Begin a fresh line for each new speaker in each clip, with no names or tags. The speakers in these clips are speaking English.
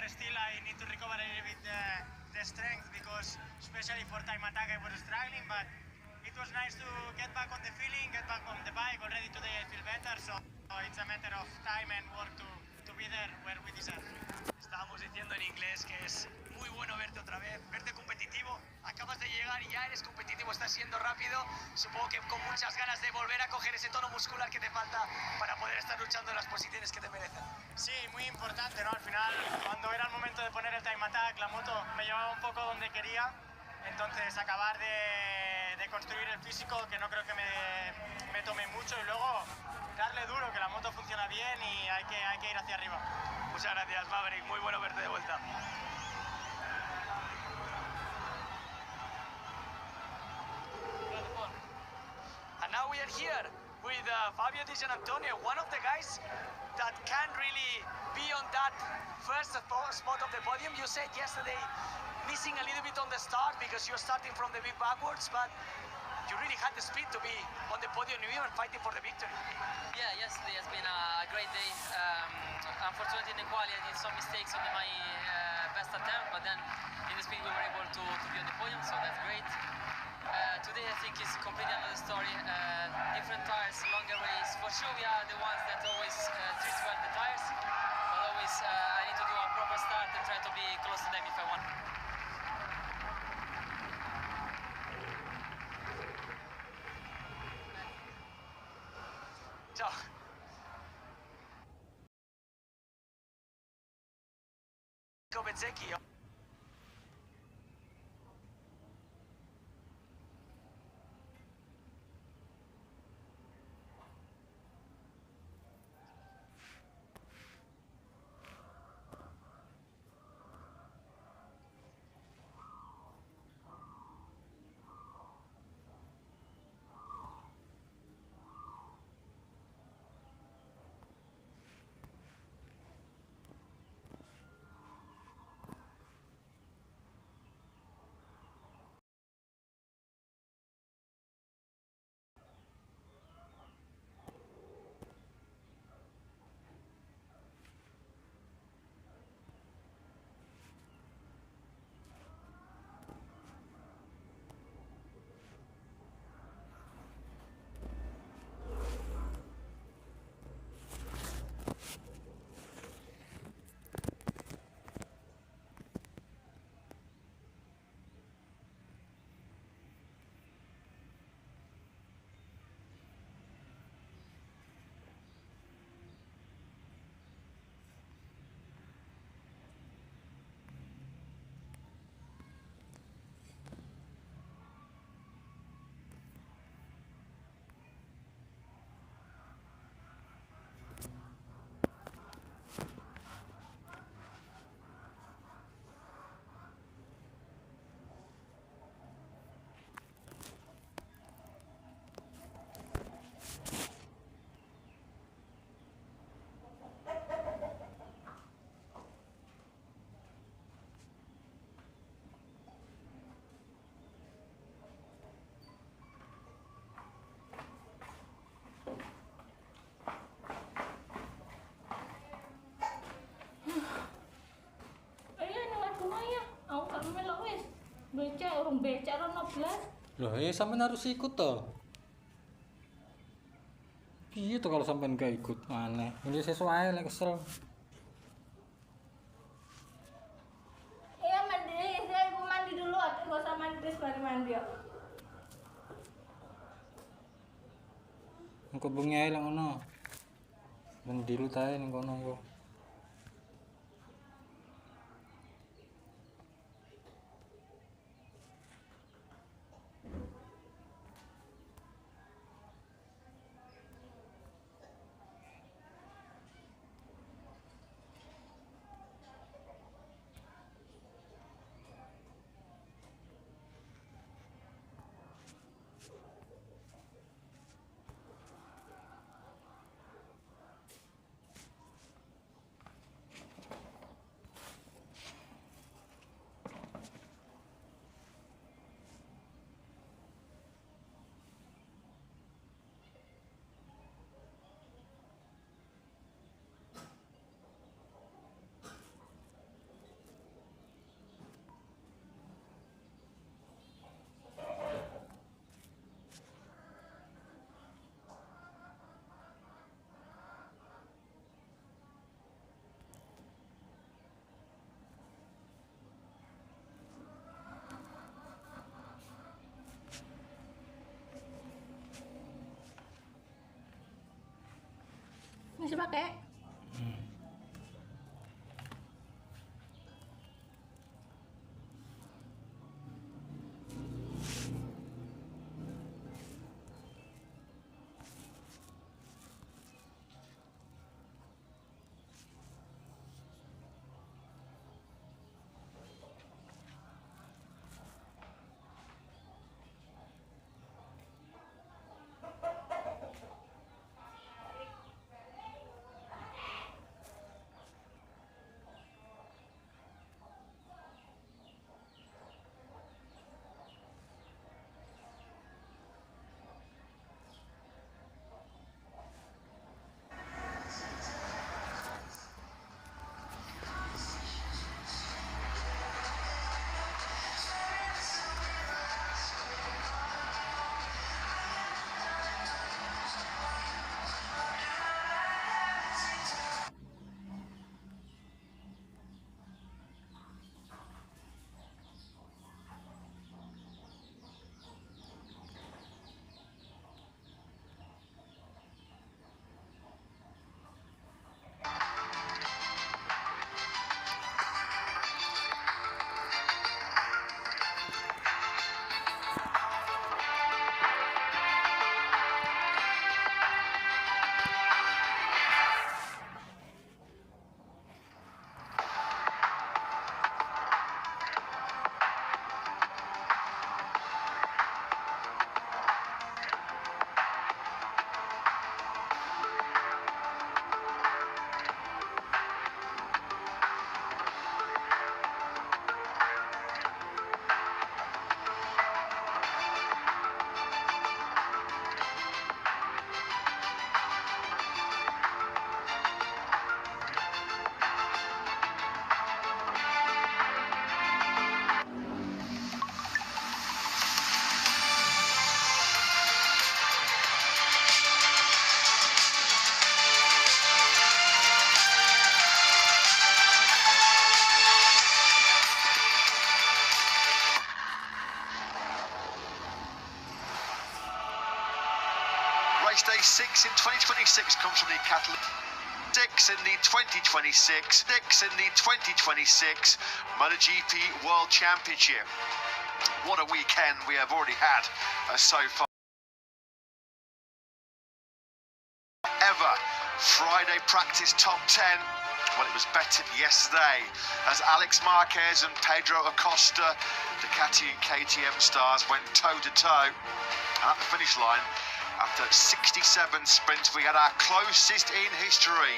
but still I need to recover a little bit the strength because especially for time attack I was struggling, but it was nice to get back on the feeling, get back on the bike. Already today I feel better, so it's a matter of time and work to be there where we deserve.
Estábamos diciendo en inglés que es muy bueno verte otra vez, verte competitivo. Acabas de llegar y ya eres competitivo, estás siendo rápido. Supongo que con muchas ganas de volver a coger ese tono muscular que te falta para poder estar luchando en las posiciones que te merecen.
Sí, muy importante, ¿no? Al final, cuando era el momento de poner el time attack, la moto me llevaba un poco donde quería. Entonces, acabar de construir el físico, que no creo que me tome mucho, y luego darle duro, que la moto funciona bien y hay que ir hacia arriba.
Muchas gracias, Maverick. Muy bueno verte de vuelta. And now we are here with Fabio Di Gian Antonio, one of the guys that can really be on that first spot of the podium. You said yesterday missing a little bit on the start because you're starting from the big backwards, but you really had the speed to be on the podium even fighting for the victory.
Yeah, yesterday has been a great day. Unfortunately in the quali I did some mistakes on my best attempt, but then in the speed we were able to be on the podium, so that's great. Today I think is completely another story. Different tires, longer race. For sure we are the ones that always treat well the tires, but always I need to do a proper start and try to be close to them if I want.
Ciao. Bezzecchi.
Becak orang becak rono blas.
Loh, ya sampean harus ikut toh. Piye tuh kalau sampean gak ikut? Aneh. Ini sesuai lah kesel.
Iya mandi, saya mau mandi dulu, atau gak usah mandi terus baru mandi ya.
Engko bengi ae lah ngono. Mandi lu tae ning kono kok.
sih pakai.
Race day 6 in 2026 comes from the Catalan. 6 in the 2026 MotoGP World Championship. What a weekend we have already had so far. Ever Friday practice top 10. Well, it was bettered yesterday as Alex Marquez and Pedro Acosta, Ducati and KTM stars, went toe-to-toe. And at the finish line, after 67 sprints, we had our closest in history,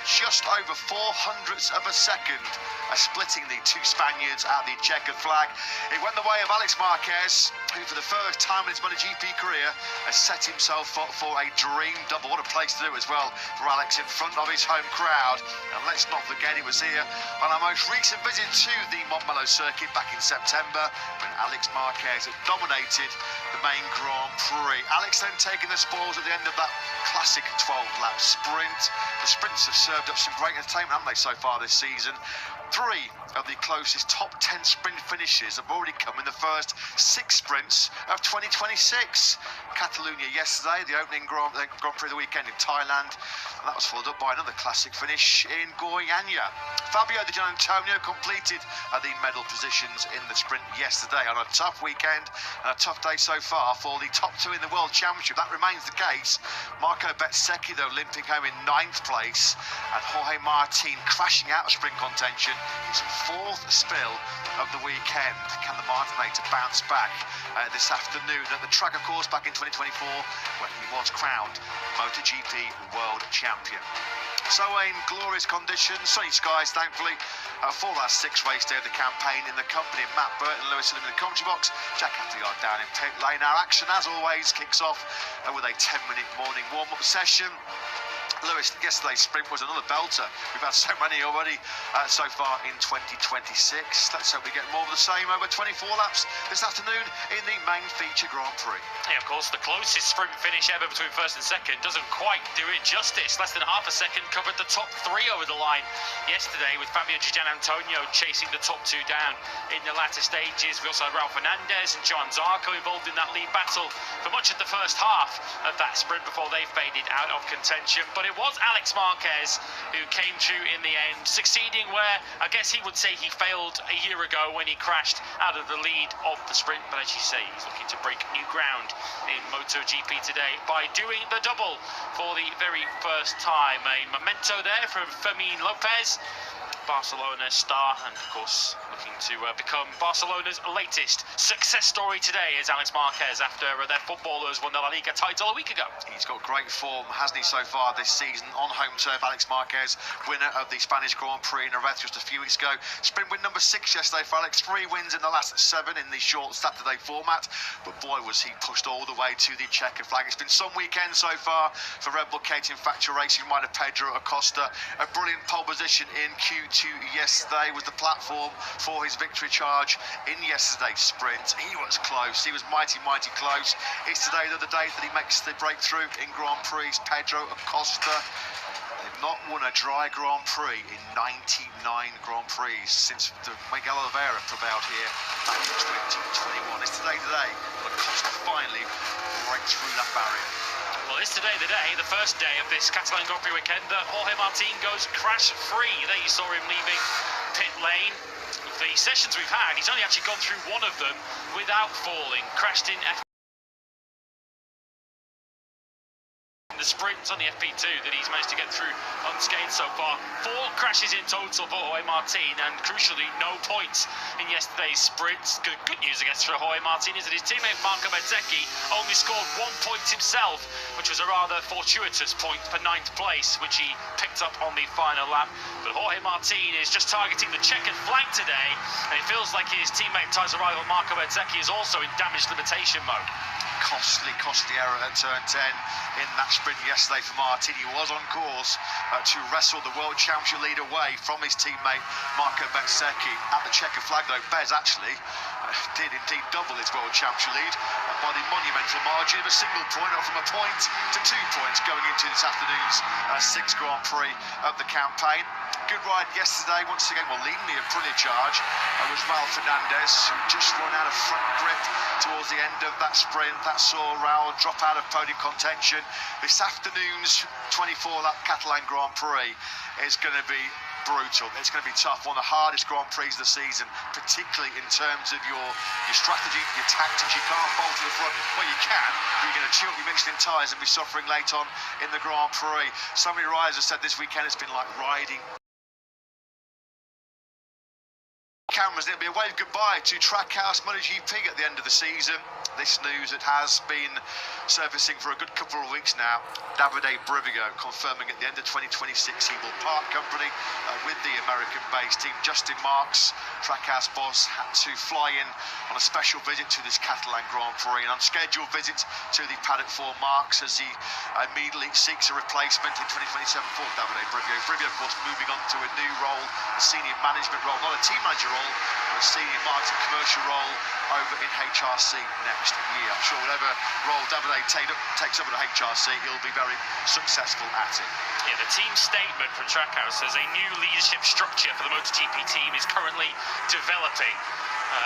just over 0.04 of a second, splitting the two Spaniards at the checkered flag. It went the way of Alex Marquez, who for the first time in his MotoGP career has set himself up for a dream double. What a place to do as well for Alex in front of his home crowd. And let's not forget he was here on our most recent visit to the Montmello circuit back in September when Alex Marquez had dominated the main Grand Prix. Alex then taking the spoils at the end of that classic 12-lap sprint. The sprints have served up some great entertainment, haven't they, so far this season? 3 of the closest top 10 sprint finishes have already come in the first 6 sprints of 2026. Catalonia yesterday, the opening Grand Prix of the weekend in Thailand, and that was followed up by another classic finish in Goiânia. Fabio Di Giannantonio completed the medal positions in the sprint yesterday on a tough weekend and a tough day so far for the top 2 in the World Championship. That remains the case. Marco Bezzecchi, though, limping home in 9th place, and Jorge Martin crashing out of sprint contention. His 4th spill of the weekend. Can the Martinator bounce back this afternoon at the track, of course, back in 2024 when he was crowned MotoGP World Champion? So in glorious conditions, sunny skies thankfully, for our 6th race day of the campaign in the company of Matt Burton and Lewis in the commentary box. Jack Appleyard down in pit lane. Our action, as always, kicks off with a 10-minute morning warm-up session. Lewis, yesterday's sprint was another belter. We've had so many already so far in 2026. Let's hope we get more of the same over 24 laps this afternoon in the main feature Grand Prix.
Yeah, of course, the closest sprint finish ever between first and second doesn't quite do it justice. Less than half a second covered the top 3 over the line yesterday, with Fabio Di Giannantonio chasing the top 2 down in the latter stages. We also had Raul Fernandez and Joan Zarco involved in that lead battle for much of the first half of that sprint before they faded out of contention. but it was Alex Marquez who came through in the end, succeeding where I guess he would say he failed a year ago when he crashed out of the lead of the sprint. But as you say, he's looking to break new ground in MotoGP today by doing the double for the very first time. A memento there from Fermin Lopez, Barcelona star, and of course looking to become Barcelona's latest success story today is Alex Marquez after their footballers won the La Liga title a week ago.
He's got great form, hasn't he, so far this season on home turf. Alex Marquez, winner of the Spanish Grand Prix in Jerez just a few weeks ago. Sprint win number 6 yesterday for Alex. 3 wins in the last 7 in the short Saturday format, but boy was he pushed all the way to the checker flag. It's been some weekend so far for Red Bull Caterham Factory Racing rider Pedro Acosta. A brilliant pole position in Q2 yesterday was the platform for his victory charge in yesterday's sprint. He was close, he was mighty close. It's today the day that he makes the breakthrough in Grand Prix. Pedro Acosta, they've not won a dry Grand Prix in 99 Grand Prix since Miguel Oliveira prevailed here back in 2021. It's today that Acosta finally breaks through that barrier.
Well, it's today the first day of this Catalan Grand Prix weekend, that Jorge Martin goes crash-free. There you saw him leaving pit lane. The sessions we've had, he's only actually gone through one of them without falling. Crashed in the sprints on the FP2 that he's managed to get through unscathed so far. 4 crashes in total for Jorge Martin, and crucially no points in yesterday's sprints. Good news, I guess, for Jorge Martin is that his teammate Marco Bezzecchi only scored 1 point himself, which was a rather fortuitous point for 9th place, which he picked up on the final lap. But Jorge Martin is just targeting the checkered flag today, and it feels like his teammate title rival Marco Bezzecchi is also in damage limitation mode.
Costly error at turn 10 in that sprint yesterday for Martin. He was on course to wrestle the World Championship lead away from his teammate Marco Bezzecchi. At the checker flag though, Bez actually did indeed double his World Championship lead by the monumental margin of a single point, up from a point to 2 points going into this afternoon's 6th Grand Prix of the campaign. Good ride yesterday, once again, well, leading the Aprilia charge was Raul Fernandez, who just run out of front grip towards the end of that sprint. That saw Raul drop out of podium contention. This afternoon's 24-lap Catalan Grand Prix is going to be brutal. It's going to be tough. One of the hardest Grand Prix of the season, particularly in terms of your strategy, your tactics. You can't bolt to the front. Well, you can, but you're going to chill your Michelin tyres and be suffering late on in the Grand Prix. So many riders have said this weekend it's been like riding cameras. It'll be a wave goodbye to Trackhouse MotoGP at the end of the season. This news that has been surfacing for a good couple of weeks now. Davide Brivio confirming at the end of 2026 he will part company with the American-based team. Justin Marks, Trackhouse boss, had to fly in on a special visit to this Catalan Grand Prix, an unscheduled visit to the paddock for Marks as he immediately seeks a replacement in 2027 for Davide Brivio. Brivio, of course, moving on to a new role, a senior management role, not a team manager role, but a senior marketing commercial role over in HRC next year. I'm sure whatever role Davide takes over at HRC, he'll be very successful at it.
Yeah, the team statement from Trackhouse says a new leadership structure for the MotoGP team is currently developing.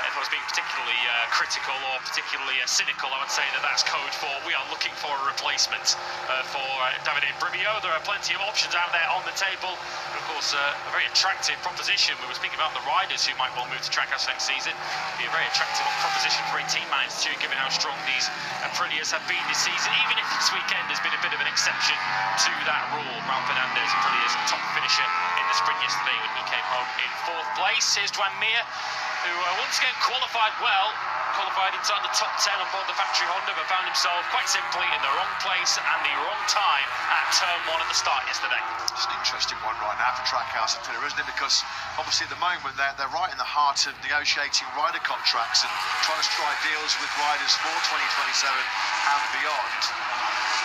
If I was being particularly critical or particularly cynical, I would say that that's code for we are looking for a replacement for Davide Brivio. There are plenty of options out there on the table. And of course, a very attractive proposition. We were speaking about the riders who might well move to Trackhouse next season. It'd be a very attractive proposition for a team manager too, given how strong these Aprilias have been this season, even if this weekend has been a bit of an exception to that rule. Raul Fernandez, Aprilia's top finisher in the sprint yesterday when he came home in 4th place. Here's Duan Mir, who once again qualified inside the top 10 on board the factory Honda, but found himself quite simply in the wrong place and the wrong time at turn 1 at the start yesterday.
It's an interesting one right now for Trackhouse and Pillar, isn't it? Because obviously at the moment they're right in the heart of negotiating rider contracts and trying to strike deals with riders for 2027 and beyond.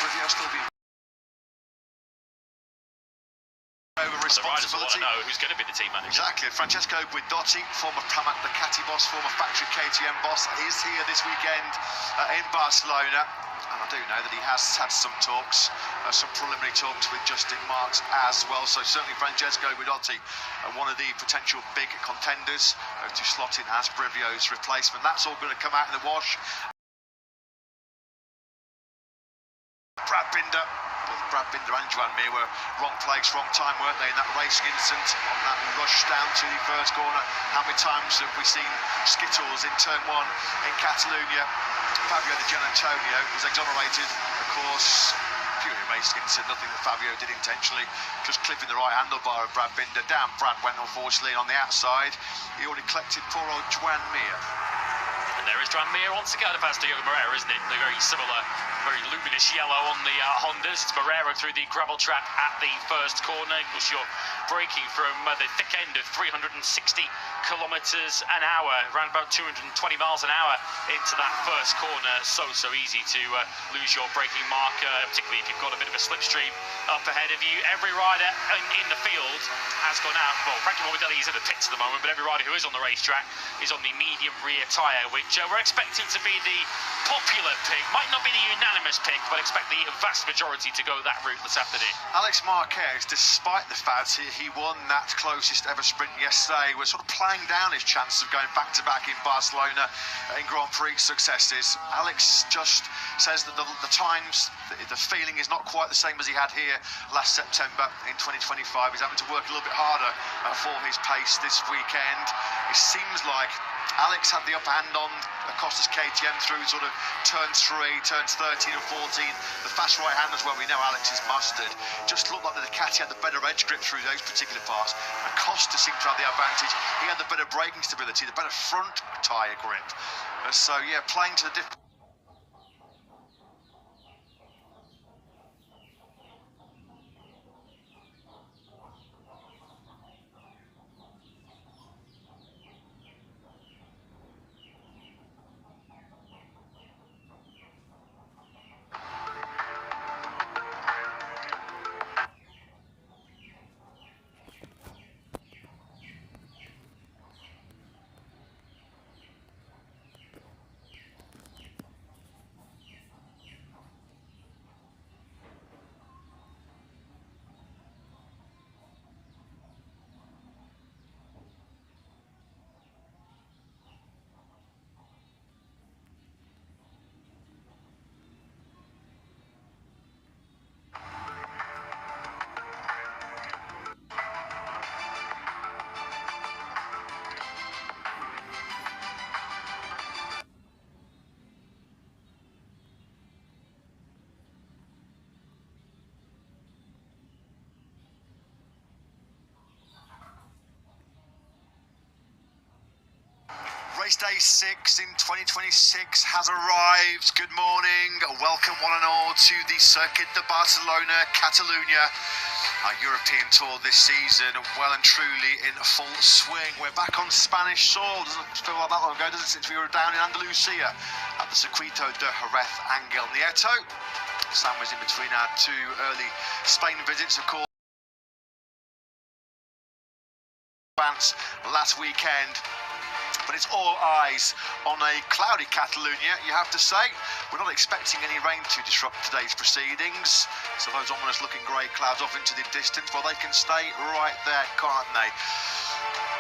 Brivio still being responsibility.
The riders want to know who's going to be the team manager.
Exactly. Francesco Guidotti, former Pramac Ducati boss, former factory KTM boss, is here this weekend in Barcelona. And I do know that he has had some talks, some preliminary talks with Justin Marks as well. So certainly Francesco Guidotti, one of the potential big contenders to slot in as Brivio's replacement. That's all going to come out in the wash. Brad Binder, Brad Binder and Joan Mir were wrong place, wrong time, weren't they, in that racing incident on that rush down to the first corner. How many times have we seen skittles in turn 1 in Catalonia? Fabio Di Giannantonio was exonerated, of course. Purely racing incident, nothing that Fabio did intentionally, just clipping the right handlebar of Brad Binder. Down Brad went, unfortunately, on the outside. He already collected poor old Joan Mir.
And there is Joan Mir once again, past Diogo Moreira, isn't it? They're very similar, very luminous yellow on the Hondas. It's Moreira through the gravel track at the first corner. Of course, you're braking from the thick end of 360 kilometres an hour, around about 220 miles an hour into that first corner. So easy to lose your braking marker, particularly if you've got a bit of a slipstream up ahead of you. Every rider in the field has gone out. Well, Frankie Morbidelli is in the pits at the moment, but every rider who is on the racetrack is on the medium rear tyre, which we're expecting to be the popular pick. Might not be the unanimous pick, but expect the vast majority to go that route this afternoon.
Alex Marquez, despite the fact he won that closest ever sprint yesterday, was sort of playing down his chances of going back-to-back in Barcelona in Grand Prix successes. Alex just says that the times, the feeling is not quite the same as he had here last September in 2025. He's having to work a little bit harder for his pace this weekend. It seems like Alex had the upper hand on Acosta's KTM through sort of turns 3, turns 13 and 14. The fast right-handers, where we know Alex is mastered, just looked like the Ducati had the better edge grip through those particular parts. Acosta seemed to have the advantage. He had the better braking stability, the better front tyre grip. So, yeah, playing to the different... Race day 6 in 2026 has arrived. Good morning, welcome one and all to the Circuit de Barcelona, Catalunya. Our European tour this season well and truly in full swing. We're back on Spanish soil. Doesn't feel like that long ago, does it, since we were down in Andalusia at the Circuito de Jerez Ángel Nieto. Sam was in between our 2 early Spain visits, of course. Last weekend. But it's all eyes on a cloudy Catalonia, you have to say. We're not expecting any rain to disrupt today's proceedings. So those ominous looking grey clouds off into the distance, well, they can stay right there, can't they?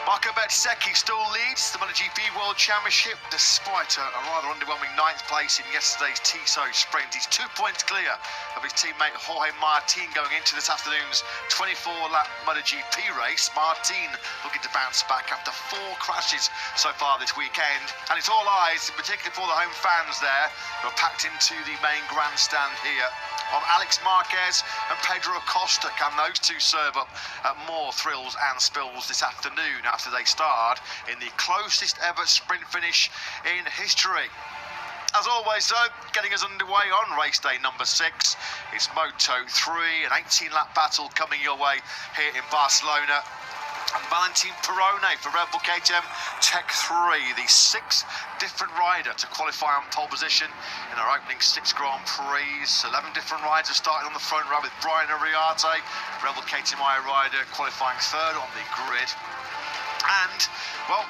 Marco Bezzecchi still leads the MotoGP World Championship despite a rather underwhelming 9th place in yesterday's Tissot sprint. He's 2 points clear of his teammate Jorge Martin going into this afternoon's 24-lap MotoGP race. Martin looking to bounce back after 4 crashes so far this weekend. And it's all eyes, in particular for the home fans there, who are packed into the main grandstand here, on Alex Marquez and Pedro Acosta. Can those two serve up more thrills and spills this afternoon after they starred in the closest ever sprint finish in history? As always, though, getting us underway on race day number 6, it's Moto3, an 18-lap battle coming your way here in Barcelona. And Valentin Perone for Red Bull KTM Tech 3, the 6th different rider to qualify on pole position in our opening 6 Grand Prix. 11 different riders have started on the front row with Brian Ariarte, Red Bull KTM rider, qualifying 3rd on the grid. And, well,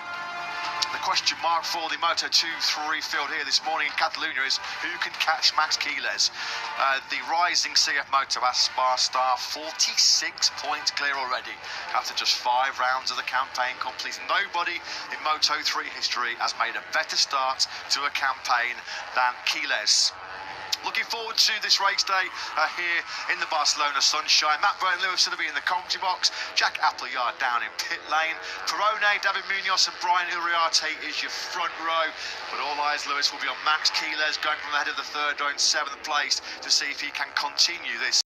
the question mark for the Moto2-3 field here this morning in Catalunya is who can catch Max Quiles. The rising CF Moto Aspar star, 46 points clear already after just 5 rounds of the campaign complete. Nobody in Moto3 history has made a better start to a campaign than Quiles. Looking forward to this race day here in the Barcelona sunshine. Matt Burton Lewis will be in the commentary box. Jack Appleyard down in pit lane. Perrone, David Munoz and Brian Uriarte is your front row. But all eyes, Lewis, will be on Max Keeles going from the head of the third row in 7th place to see if he can continue this.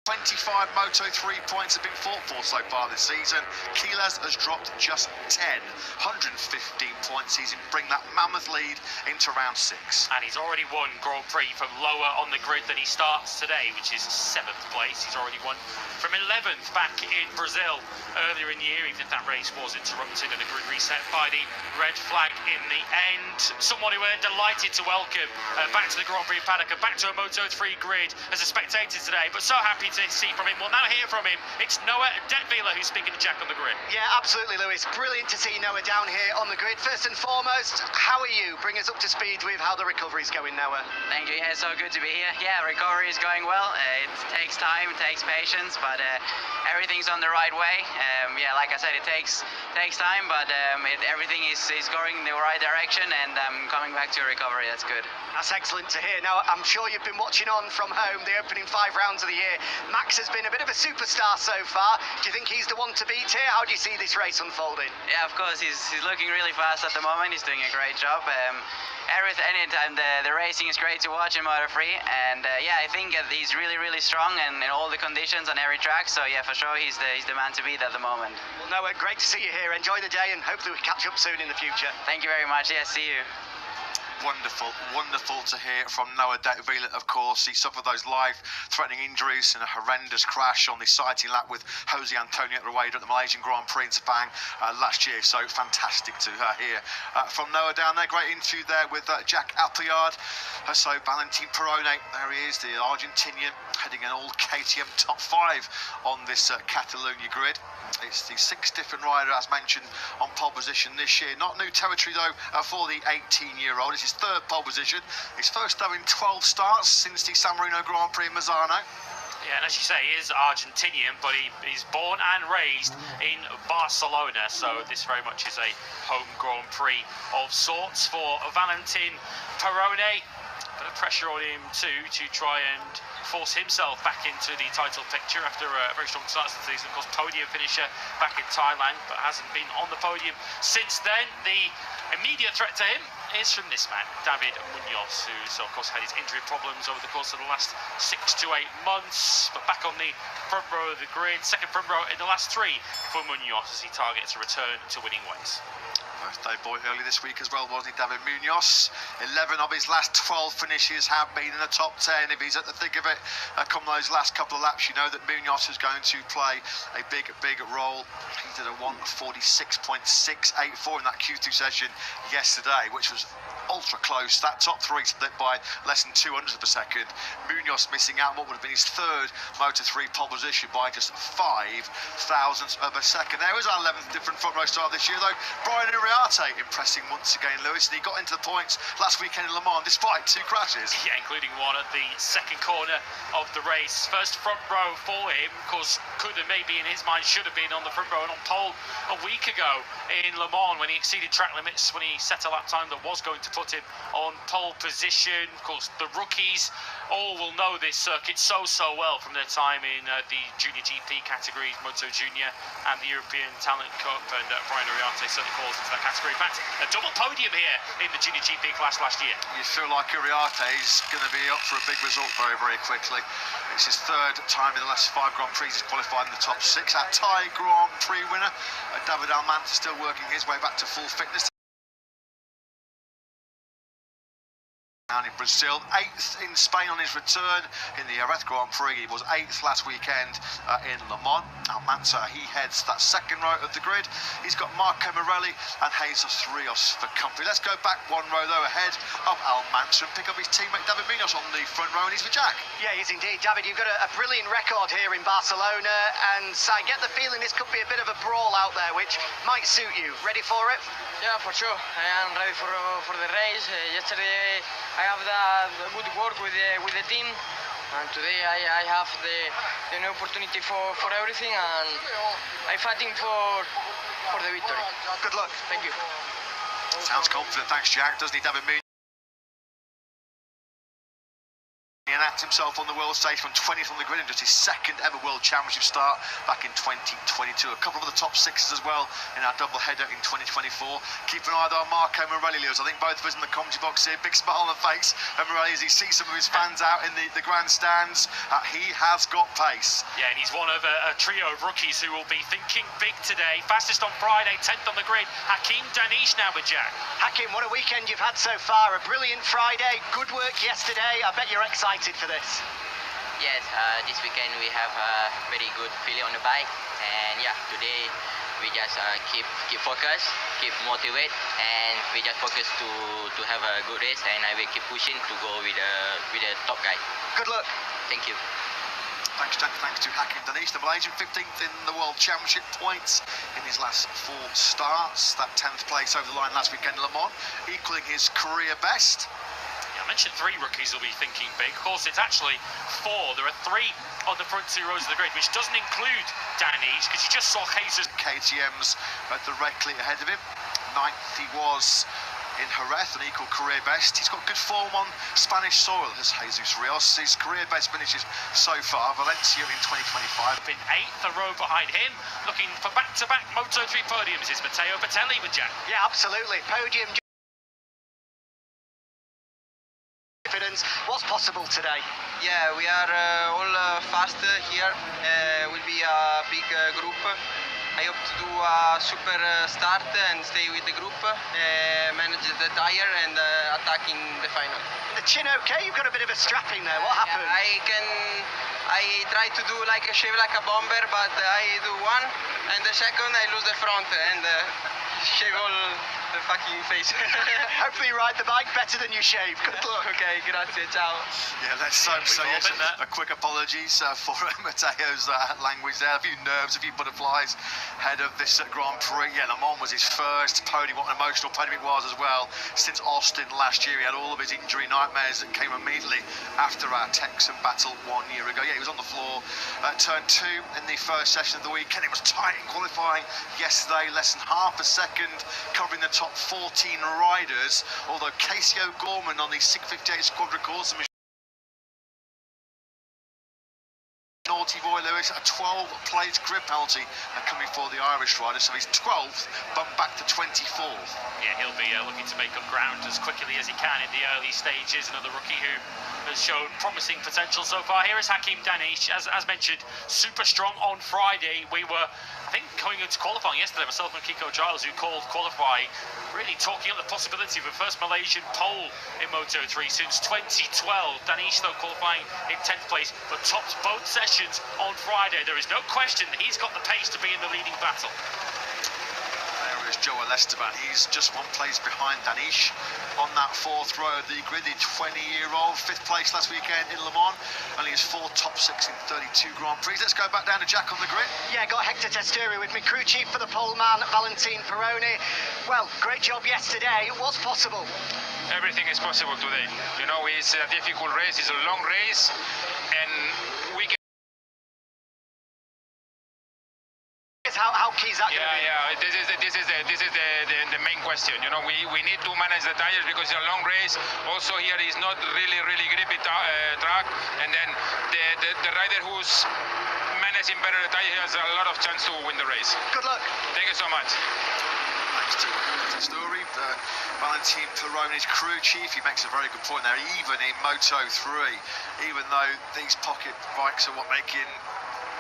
25 Moto3 points have been fought for so far this season. Keeles has dropped just 10, 115 points. He's bring that mammoth lead into round 6.
And he's already won Grand Prix from lower on the grid than he starts today, which is 7th place. He's already won from 11th back in Brazil earlier in the year, even if that race was interrupted and a grid reset by the red flag in the end. Someone who we're delighted to welcome back to the Grand Prix paddock and back to a Moto3 grid as a spectator today, but so happy to see from him. We'll now hear from him. It's Noah Detwiler who's speaking to Jack on the grid.
Yeah, absolutely, Lewis. Brilliant to see Noah down here on the grid. First and foremost, how are you? Bring us up to speed with how the recovery's going, Noah.
Thank you. Yeah, it's so good to be here. Yeah, recovery is going well. It takes time, it takes patience, but everything's on the right way. Yeah, like I said, it takes time, but everything is going in the right direction, and I'm coming back to recovery. That's good.
That's excellent to hear. Now, I'm sure you've been watching on from home the opening 5 rounds of the year. Max has been a bit of a superstar so far. Do you think he's the one to beat here? How do you see this race unfolding?
Yeah, of course. He's looking really fast at the moment. He's doing a great job. Anytime the racing is great to watch in Moto3, and yeah, I think he's really strong and in all the conditions on every track. So yeah, for sure, he's the man to beat at the moment.
Well, Noah, great to see you here. Enjoy the day, and hopefully we catch up soon in the future.
Thank you very much. Yeah, see you.
Wonderful to hear from Noah Detwiler, of course. He suffered those life-threatening injuries in a horrendous crash on the sighting lap with Jose Antonio Rueda at the Malaysian Grand Prix in Sepang last year. So fantastic to hear from Noah down there. Great interview there with Jack Appleyard. So Valentin Perrone, there he is, the Argentinian, heading an all KTM top 5 on this Catalonia grid. It's the 6th different rider, as mentioned, on pole position this year. Not new territory, though, for the 18-year-old. It's his 3rd pole position. His first, though, in 12 starts since the San Marino Grand Prix in Mazzano.
Yeah, and as you say, he is Argentinian, but he's born and raised in Barcelona, so this very much is a home Grand Prix of sorts for Valentin Perrone. Bit of pressure on him too to try and force himself back into the title picture after a very strong start to the season. Of course, podium finisher back in Thailand, but hasn't been on the podium since then. The immediate threat to him is from this man, David Munoz, who's of course had his injury problems over the course of the last 6 to 8 months, but back on the front row of the grid, 2nd front row in the last 3 for Munoz as he targets a return to winning ways.
Birthday boy early this week as well, wasn't he, David Munoz? 11 of his last 12 finishes have been in the top 10. If he's at the thick of it, come those last couple of laps, you know that Munoz is going to play a big role. He did a 146.684 in that Q2 session yesterday, which was ultra close. That top 3 split by less than 200 of a second. Munoz missing out on what would have been his 3rd Moto3 pole position by just 5 thousandths of a second. There was our 11th different front row start this year, though. Brian Uriarte impressing once again, Lewis, and he got into the points last weekend in Le Mans despite 2 crashes.
Yeah, including one at the 2nd corner of the race. First front row for him, of course, could have maybe in his mind should have been on the front row and on pole a week ago in Le Mans when he exceeded track limits, when he set a lap time that was going to put him on pole position. Of course, the rookies all will know this circuit so well from their time in the Junior GP categories, Moto Junior and the European Talent Cup, and Brian Uriarte certainly falls into that category. In fact, a double podium here in the Junior GP class last year.
You feel like Uriarte is going to be up for a big result very quickly. It's his 3rd time in the last 5 Grand Prix. He's qualified in the top 6. Our Thai Grand Prix winner, David Almanta, still working his way back to full fitness. Down in Brazil, 8th in Spain on his return in the Jerez Grand Prix. He was 8th last weekend in Le Mans. Almanta, he heads that 2nd row of the grid. He's got Marco Morelli and Jesus Rios for company. Let's go back 1 row though ahead of Almanta and pick up his teammate David Munoz on the front row, and he's for Jack.
Yeah, he's indeed. David, you've got a brilliant record here in Barcelona, and I get the feeling this could be a bit of a brawl out there, which might suit you. Ready for it?
Yeah, for sure. I am ready for the race. Yesterday I have the good work with the team, and today I have the new opportunity for everything, and I'm fighting for the victory.
Good luck.
Thank you.
Sounds confident, thanks Jack, doesn't he, David Munoz? enact himself on the world stage from 20th on the grid in just his second ever World Championship start back in 2022. A couple of other top sixes as well in our double header in 2024. Keep an eye on Marco Morelli, Lewis. I think both of us in the commentary box here, big smile on the face of Morelli as he sees some of his fans out in the grandstands. He has got pace.
Yeah, and he's one of a trio of rookies who will be thinking big today. Fastest on Friday, 10th on the grid. Hakim Danish now with Jack.
Hakim, what a weekend you've had so far. A brilliant Friday, good work yesterday. I bet you're excited for this.
Yes, this weekend we have a very good feeling on the bike, and yeah, today we just keep focused, keep motivated, and we just focus to have a good race, and I will keep pushing to go with the top guy.
Good luck.
Thank you.
Thanks, Jack. Thanks to Hakim Danish, the Malaysian, 15th in the World Championship points in his last 4 starts. That 10th place over the line last weekend in Le Mans, equaling his career best.
I mentioned 3 rookies will be thinking big. Of course, it's actually 4. There are 3 on the front 2 rows of the grid, which doesn't include Danish, because you just saw Jesus.
KTM's directly ahead of him. 9th he was in Jerez, an equal career best. He's got good form on Spanish soil, as Jesus Rios. His career best finishes so far, Valencia in 2025.
In 8th, a row behind him, looking for back-to-back Moto3 podiums is Matteo Bertelli with Jack.
Yeah, absolutely. Podium. What's possible today?
Yeah, we are all fast here. Will be a big group. I hope to do a super start and stay with the group, manage the tire and attacking the final.
The chin okay? You've got a bit of a strapping there. What happened?
Yeah, I try to do like a shave like a bomber, but I do one, and the second I lose the front and shave all the fucking face.
Hopefully you ride the bike better than you shave. Good luck.
Okay, grazie, ciao.
Yeah, let's hope so. Yes, a quick apologies for Matteo's language there. A few nerves, a few butterflies ahead of this Grand Prix. Yeah, Le Mans was his first podium. What an emotional podium it was as well. Since Austin last year, he had all of his injury nightmares that came immediately after our Texan battle 1 year ago. Yeah, he was on the floor at turn 2 in the first session of the weekend. It was tight in qualifying yesterday, less than half a second, covering the top 14 riders, although Casey O'Gorman on the 658 Squadra Corsa machine. Naughty boy Lewis, a 12-plate grid penalty coming for the Irish rider, so he's 12th, bumped back to 24th.
Yeah, he'll be looking to make up ground as quickly as he can in the early stages. Another rookie who has shown promising potential so far. Here is Hakim Danish, as mentioned, super strong on Friday. We were, I think, going into qualifying yesterday, myself and Kiko Giles, who called qualifying, really talking up the possibility of a first Malaysian pole in Moto3 since 2012. Danish, though, qualifying in 10th place, but topped both sessions on Friday. There is no question that he's got the pace to be in the leading battle.
There is Joel Esteban. He's just 1 place behind Danish on that 4th row of the grid. The 20-year-old, 5th place last weekend in Le Mans. Only his 4 top 6 in 32 Grand Prix. Let's go back down to Jack on the grid.
Yeah, got Hector Testuri with me, crew chief for the pole man, Valentin Peroni. Well, great job yesterday. What's possible?
Everything is possible today. You know, it's a difficult race, it's a long race, and we can.
How key is that?
Yeah. This is the main question. You know, we need to manage the tires because it's a long race. Also, here is not really grippy track, and then the rider who's managing better the tire has a lot of chance to win the race.
Good luck.
Thank you so much.
Thanks to the story. Valentin Peroni's crew chief, he makes a very good point there. Even in Moto3, even though these pocket bikes are making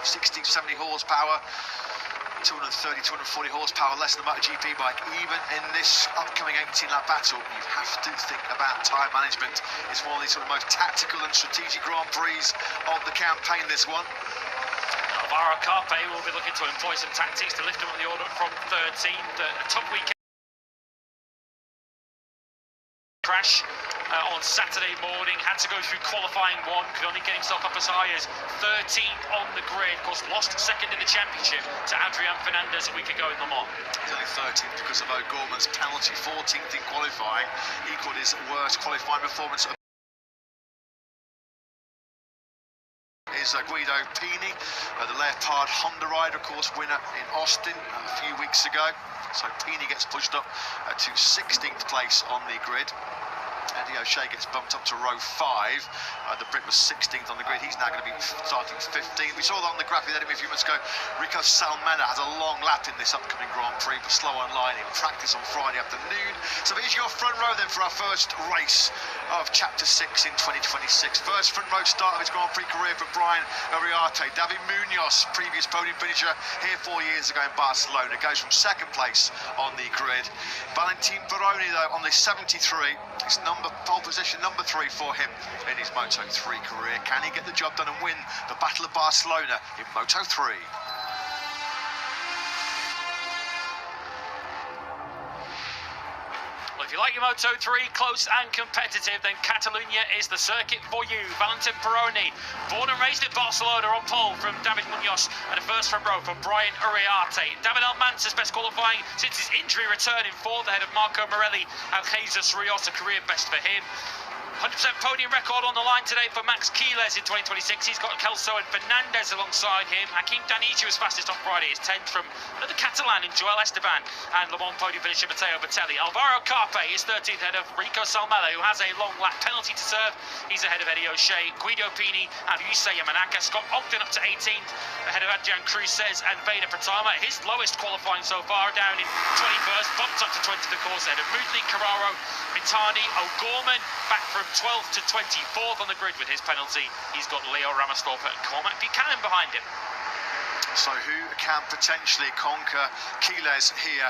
60, 70 horsepower, 230, 240 horsepower less than a MotoGP bike, even in this upcoming 18-lap battle, you have to think about time management. It's one of the sort of most tactical and strategic Grand Prix of the campaign, this one.
Alvaro Carpe will be looking to employ some tactics to lift him up the order from 13th. A top weekend crash on Saturday morning, had to go through qualifying 1, could only get himself up as high as 13th on the grid. Of course, lost second in the championship to Adrian Fernandez a week ago in Le Mans.
He's only 13th because of O'Gorman's penalty, 14th in qualifying, equalled his worst qualifying performance. Is Guido Pini, the Leopard Honda rider, of course, winner in Austin a few weeks ago. So Pini gets pushed up to 16th place on the grid. Eddie O'Shea gets bumped up to row 5. The Brit was 16th on the grid. He's now going to be starting 15th. We saw that on the graphic a few minutes ago. Rico Salmena has a long lap in this upcoming Grand Prix, but slow online in practice on Friday afternoon. So here's your front row then for our first race of Chapter 6 in 2026. First front row start of his Grand Prix career for Brian Uriarte. David Munoz, previous podium finisher here 4 years ago in Barcelona, goes from second place on the grid. Valentin Peroni, though, on the 73. It's pole position number 3 for him in his Moto3 career. Can he get the job done and win the Battle of Barcelona in Moto3?
Well, if you like your Moto3 close and competitive, then Catalunya is the circuit for you. Valentin Peroni, born and raised in Barcelona, on pole from David Munoz, and a first front row for Brian Uriarte. David Almanza's best qualifying since his injury return in 4th ahead of Marco Morelli and Jesus Rios, a career best for him. 100% podium record on the line today for Max Quiles in 2026. He's got Kelso and Fernandez alongside him. Hakim Danici was fastest on Friday. His 10th from another Catalan in Joel Esteban, and Le Mans podium finisher Matteo Bertelli. Alvaro Carpe is 13th ahead of Rico Salmela, who has a long lap penalty to serve. He's ahead of Eddie O'Shea, Guido Pini and Yusei Yamanaka. Scott Ogden up to 18th ahead of Adrian Cruces and Veda Pratama. His lowest qualifying so far, down in 21st, bumped up to 20th of course ahead of Moodley, Carraro, Mitani, O'Gorman, back from 12th to 24th on the grid with his penalty. He's got Leo Ramastorpa and Cormac Buchanan behind him.
So who can potentially conquer Quiles here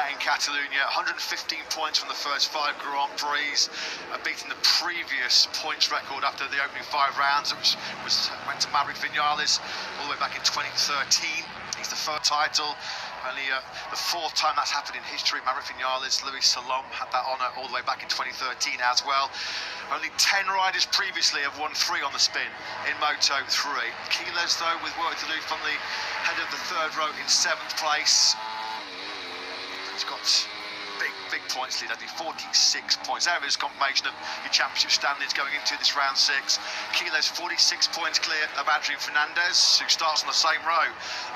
in Catalunya? 115 points from the first 5 Grand Prix, beating the previous points record after the opening 5 rounds, which went to Maverick Vinales all the way back in 2013. He's the 3rd title. Only the 4th time that's happened in history. Maverick Vinales, Luis Salom had that honour all the way back in 2013 as well. Only 10 riders previously have won 3 on the spin in Moto3. Quiles, though, with work to do from the head of the 3rd row in 7th place. He's got big points lead, I think 46 points. There is confirmation of your championship standings going into this round 6. Quiles 46 points clear of Adrian Fernandez, who starts on the same row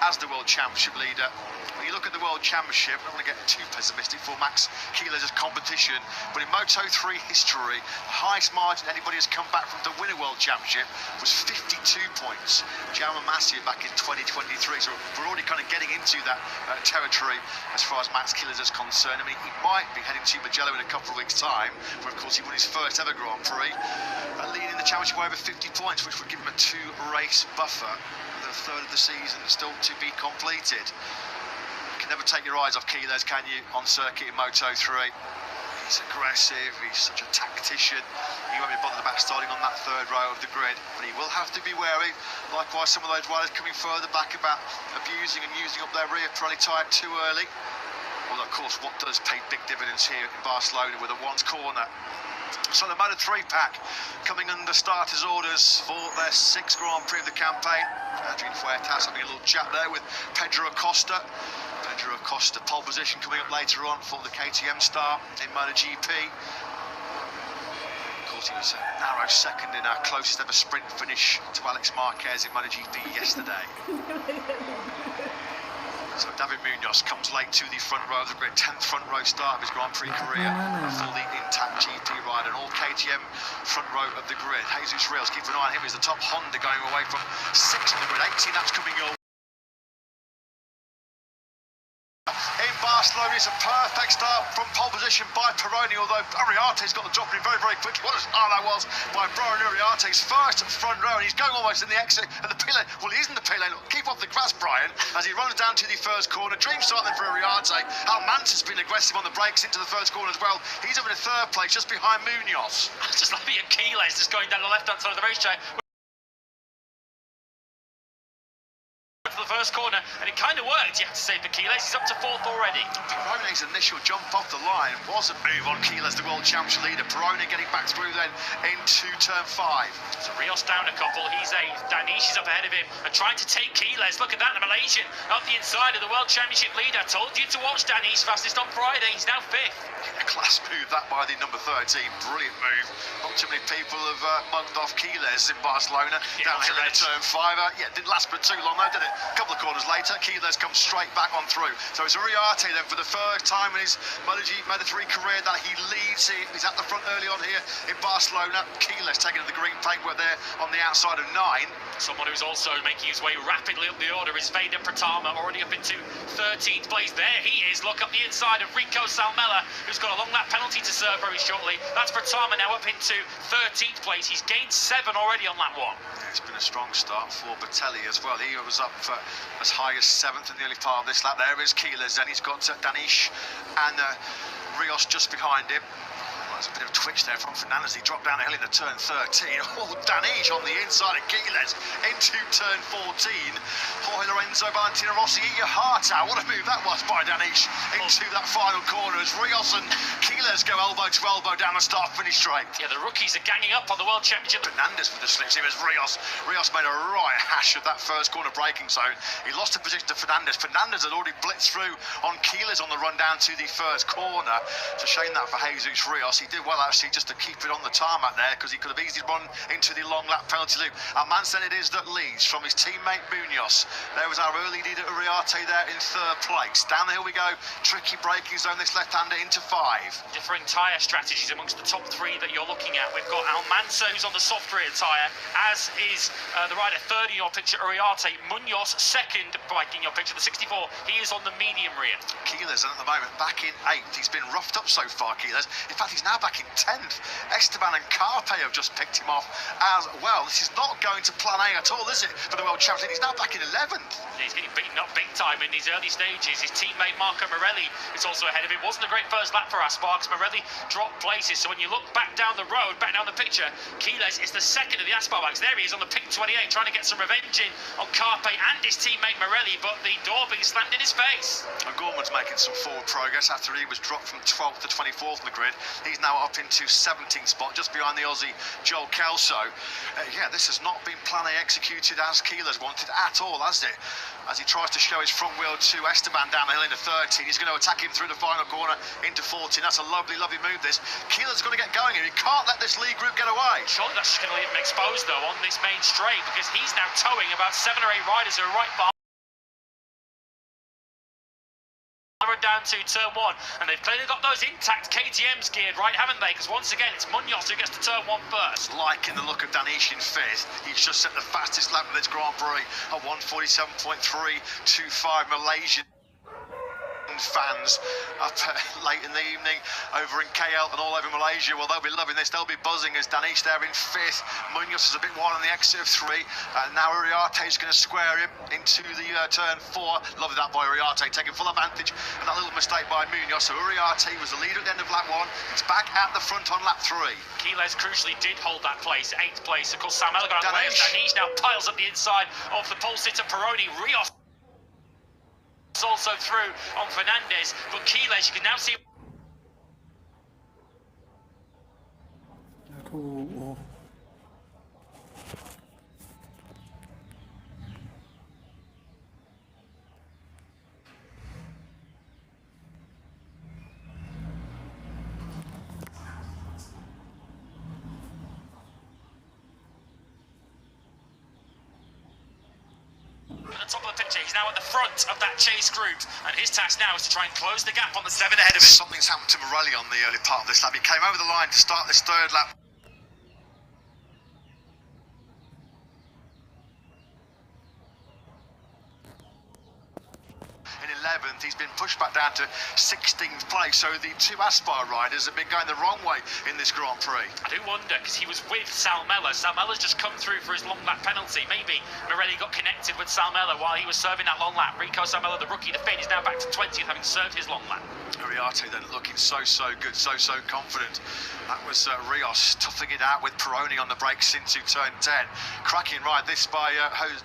as the World Championship leader. When you look at the World Championship, I don't want to get too pessimistic for Max Quiles' competition, but in Moto3 history, the highest margin anybody has come back from to win a World Championship was 52 points. Jaume Masia back in 2023, so we're already kind of getting into that territory as far as Max Quiles is concerned. I mean, he might be heading to Mugello in a couple of weeks' time, where of course he won his first ever Grand Prix, leading the championship by over 50 points, which would give him a 2-race buffer. The 3rd of the season still to be completed. You can never take your eyes off Quiles, can you, on circuit in Moto3? He's aggressive, he's such a tactician. He won't be bothered about starting on that 3rd row of the grid, but he will have to be wary. Likewise, some of those riders coming further back about abusing and using up their rear Pirelli tyre too early. Although, of course, what does pay big dividends here in Barcelona with a once corner. So the Moto3 pack coming under starters' orders for their 6th Grand Prix of the campaign. Adrian Fuertas having a little chat there with Pedro Acosta. Pedro Acosta pole position coming up later on for the KTM star in MotoGP. Of course, he was a narrow 2nd in our closest ever sprint finish to Alex Marquez in MotoGP yesterday. So David Munoz comes late to the front row of the grid, 10th front row start of his Grand Prix career, fully intact GP rider, and all KTM front row of the grid. Jesus Rios, keep an eye on him, he's the top Honda going away from 6th on the grid, 18 laps coming your way. In Barcelona, it's a perfect start from pole position by Peroni, although Uriarte's got the drop in very quickly. What a start that was by Brian Uriarte's first front row, and he's going almost in the exit of the pit lane. Well, he isn't the pit lane. Keep off the grass, Brian, as he runs down to the 1st corner. Dream start then for Uriarte. Almanza's been aggressive on the brakes into the 1st corner as well. He's up in 3rd place, just behind Munoz.
Just looking at Quiles just going down the left-hand side of the racetrack. To the 1st corner, and it kind of worked, you have to say, for Quiles. He's up to 4th already.
Peroni's initial jump off the line was a move on Quiles, the World Championship leader. Peroni getting back through then into turn 5.
So Rios down a couple, he's 8th. Danish's up ahead of him and trying to take Quiles. Look at that, the Malaysian up the inside of the World Championship leader. I told you to watch Danish, fastest on Friday. He's now 5th.
A class move that by the number 13. Brilliant move. Not too many people have mugged off Quiles in Barcelona. Down here in turn 5. Didn't last for too long though, did it? A couple of corners later, Quiles comes straight back on through. So it's Uriarte then for the first time in his Moto3 career that he leads here. He's at the front early on here in Barcelona. Quiles taking to the green paintwork there on the outside of 9.
Someone who's also making his way rapidly up the order is Veda Pratama, already up into 13th place. There he is, look up the inside of Rico Salmela, who's got a long lap penalty to serve very shortly. That's Pratama now up into 13th place. He's gained 7 already on lap 1.
Yeah, it's been a strong start for Batelli as well. He was up for as high as 7th in the early part of this lap. There is Quiles, then he's got Danish and Rios just behind him. There's a bit of twitch there from Fernandez. He dropped down the hill into turn 13. Oh, Danish on the inside of Quiles into turn 14. Jorge Lorenzo, Valentino Rossi, eat your heart out. What a move that was by Danish into that final corner as Rios and Quiles go elbow to elbow down the start-finish straight.
Yeah, the rookies are ganging up on the World Championship.
Fernandez with the slips. Here is Rios. Rios made a right hash of that first corner braking zone. He lost the position to Fernandez. Fernandez had already blitzed through on Quiles on the run down to the first corner. It's a shame that for Jesus Rios. He did well actually just to keep it on the tarmac there, because he could have easily run into the long lap penalty loop. And Manson it is that leads from his teammate Munoz. There was our early leader Uriarte there in 3rd place. Down the hill we go, tricky braking zone, this left-hander into 5.
Different tyre strategies amongst the top 3 that you're looking at. We've got Almanza, who's on the soft rear tyre, as is the rider 3rd in your picture, Uriarte. Munoz 2nd bike in your picture, the 64. He is on the medium rear.
Quiles at the moment back in 8th. He's been roughed up so far, Quiles. In fact, he's now back in 10th. Esteban and Carpe have just picked him off as well. This is not going to plan A at all, is it, for the World Champions? He's now back in 11th.
He's getting beaten up big time in these early stages. His teammate Marco Morelli is also ahead of him. Wasn't a great first lap for our Sparks. Morelli dropped places, so when you look back down the road, back down the picture, Quiles is the 2nd of the Aspar bikes. There he is on the pink 28, trying to get some revenge in on Carpe and his teammate Morelli, but the door being slammed in his face.
And Gorman's making some forward progress after he was dropped from 12th to 24th on the grid. He's now up into 17th spot, just behind the Aussie Joel Kelso. Yeah, this has not been plan A executed as Quiles wanted at all, has it? As he tries to show his front wheel to Esteban down the hill into 13. He's going to attack him through the final corner into 14. That's a lovely, lovely move, this. Quiles got to get going here. He can't let this lead group get away.
Surely that's just going to leave him exposed, though, on this main straight, because he's now towing about 7 or 8 riders who are right behind. Down to turn 1, and they've clearly got those intact KTMs geared right, haven't they? Because once again it's Munoz who gets to turn 1 first.
Liking the look of Danish in 5th. He's just set the fastest lap of this Grand Prix at 1:47.325 Malaysian fans up late in the evening over in KL and all over Malaysia. Well, they'll be loving this. They'll be buzzing as Danish there in 5th. Munoz is a bit wide on the exit of 3. Now Uriarte is going to square him into the turn 4. Lovely that by Uriarte, taking full advantage of that little mistake by Munoz. So Uriarte was the leader at the end of lap 1. It's back at the front on lap 3.
Quiles crucially did hold that place, 8th place. Of course, Salmela got out of the way as Danish now piles up the inside of the pole sitter Peroni. Rios also through on Fernandez, but Quiles, you can now see.
Aduh.
At the top of the picture, he's now at the front of that chase group, and his task now is to try and close the gap on the 7 ahead of him.
Something's happened to Morelli on the early part of this lap. He came over the line to start this 3rd lap. In 11th, he's been pushed back down to 16th place. So the 2 Aspar riders have been going the wrong way in this Grand Prix.
I do wonder, because he was with Salmela. Salmela's just come through for his long lap penalty. Maybe Morelli got connected with Salmela while he was serving that long lap. Rico Salmela, the rookie, the Finn, is now back to 20th, having served his long lap.
Uriarte then looking so good, so confident. That was Rios toughing it out with Peroni on the brakes into turn 10. Cracking ride this by